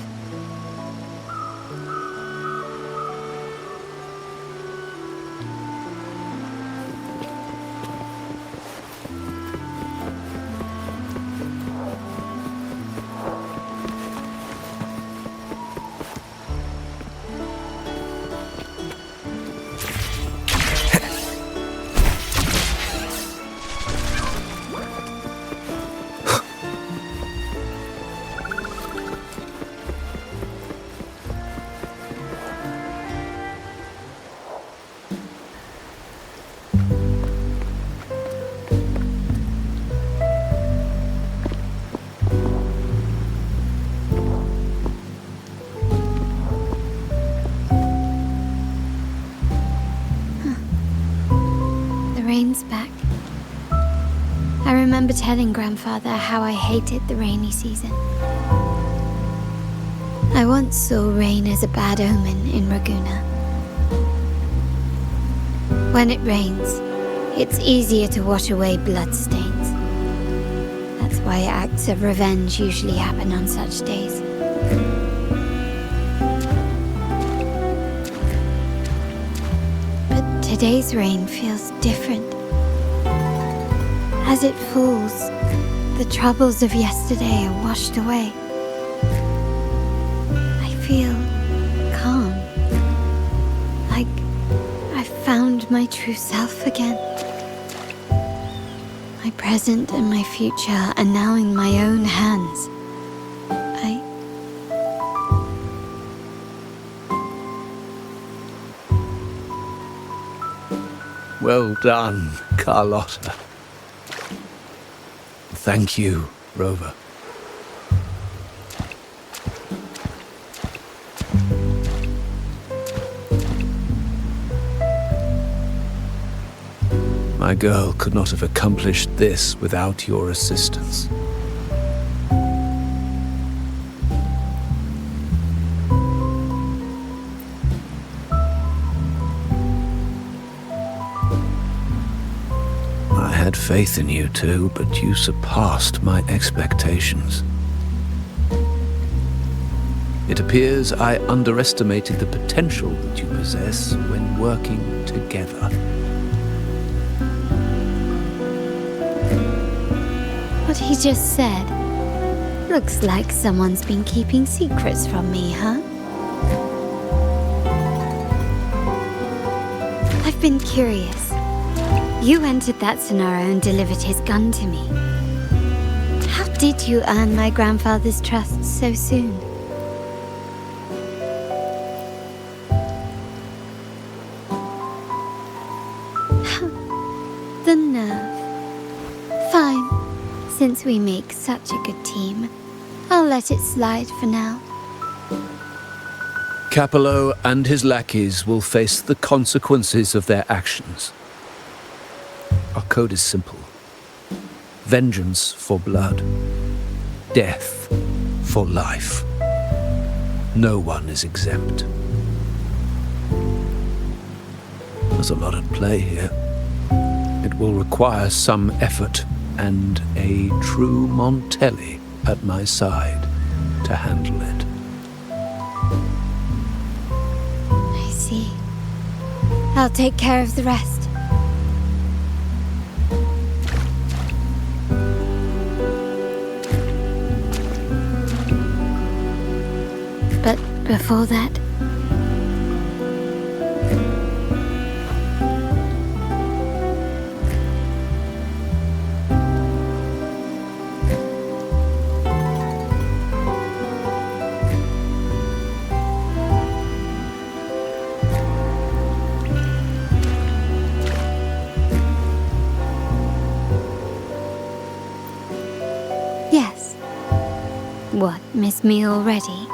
Rain's back. I remember telling Grandfather how I hated the rainy season. I once saw rain as a bad omen in Ragunna. When it rains, it's easier to wash away bloodstains. That's why acts of revenge usually happen on such days. Today's rain feels different. As it falls, the troubles of yesterday are washed away. I feel calm, like I've found my true self again. My present and my future are now in my own hands. Well done, Carlotta. Thank you, Rover. My girl could not have accomplished this without your assistance. I had faith in you too, but you surpassed my expectations. It appears I underestimated the potential that you possess when working together. What he just said. Looks like someone's been keeping secrets from me, huh? I've been curious. You entered that scenario and delivered his gun to me. How did you earn my grandfather's trust so soon? The nerve. Fine. Since we make such a good team, I'll let it slide for now. Capello and his lackeys will face the consequences of their actions. Our code is simple. Vengeance for blood. Death for life. No one is exempt. There's a lot at play here. It will require some effort and a true Montelli at my side to handle it. I see. I'll take care of the rest. But before that... Yes. What, miss me already?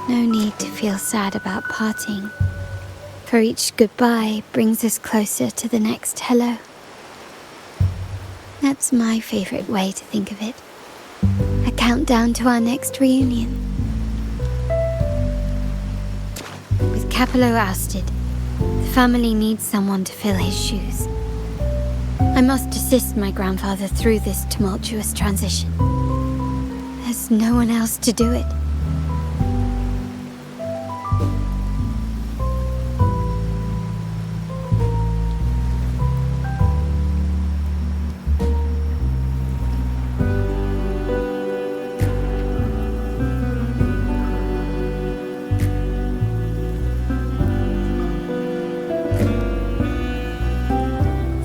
No need to feel sad about parting, for each goodbye brings us closer to the next hello. That's my favorite way to think of it. A countdown to our next reunion. With Capello ousted, the family needs someone to fill his shoes. I must assist my grandfather through this tumultuous transition. There's no one else to do it.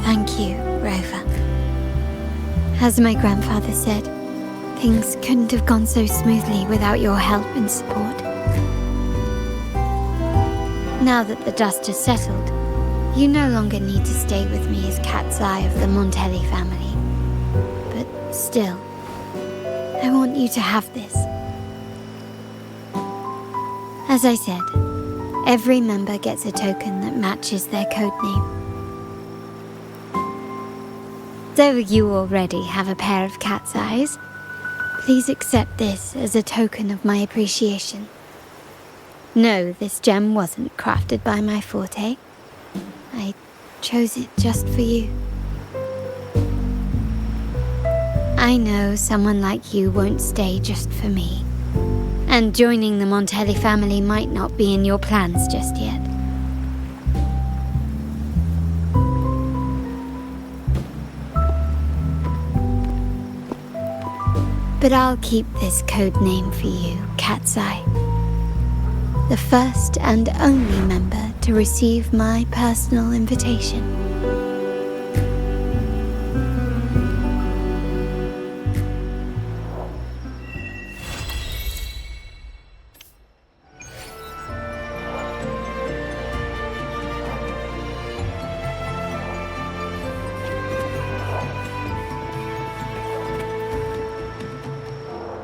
Thank you, Rover. As my grandfather said, things couldn't have gone so smoothly without your help and support. Now that the dust has settled, you no longer need to stay with me as cat's eye of the Montelli family. But still, I want you to have this. As I said, every member gets a token that matches their code name. Though you already have a pair of cat's eyes, please accept this as a token of my appreciation. No, this gem wasn't crafted by my forte. I chose it just for you. I know someone like you won't stay just for me, and joining the Montelli family might not be in your plans just yet. But I'll keep this code name for you, Cat's Eye. The first and only member to receive my personal invitation.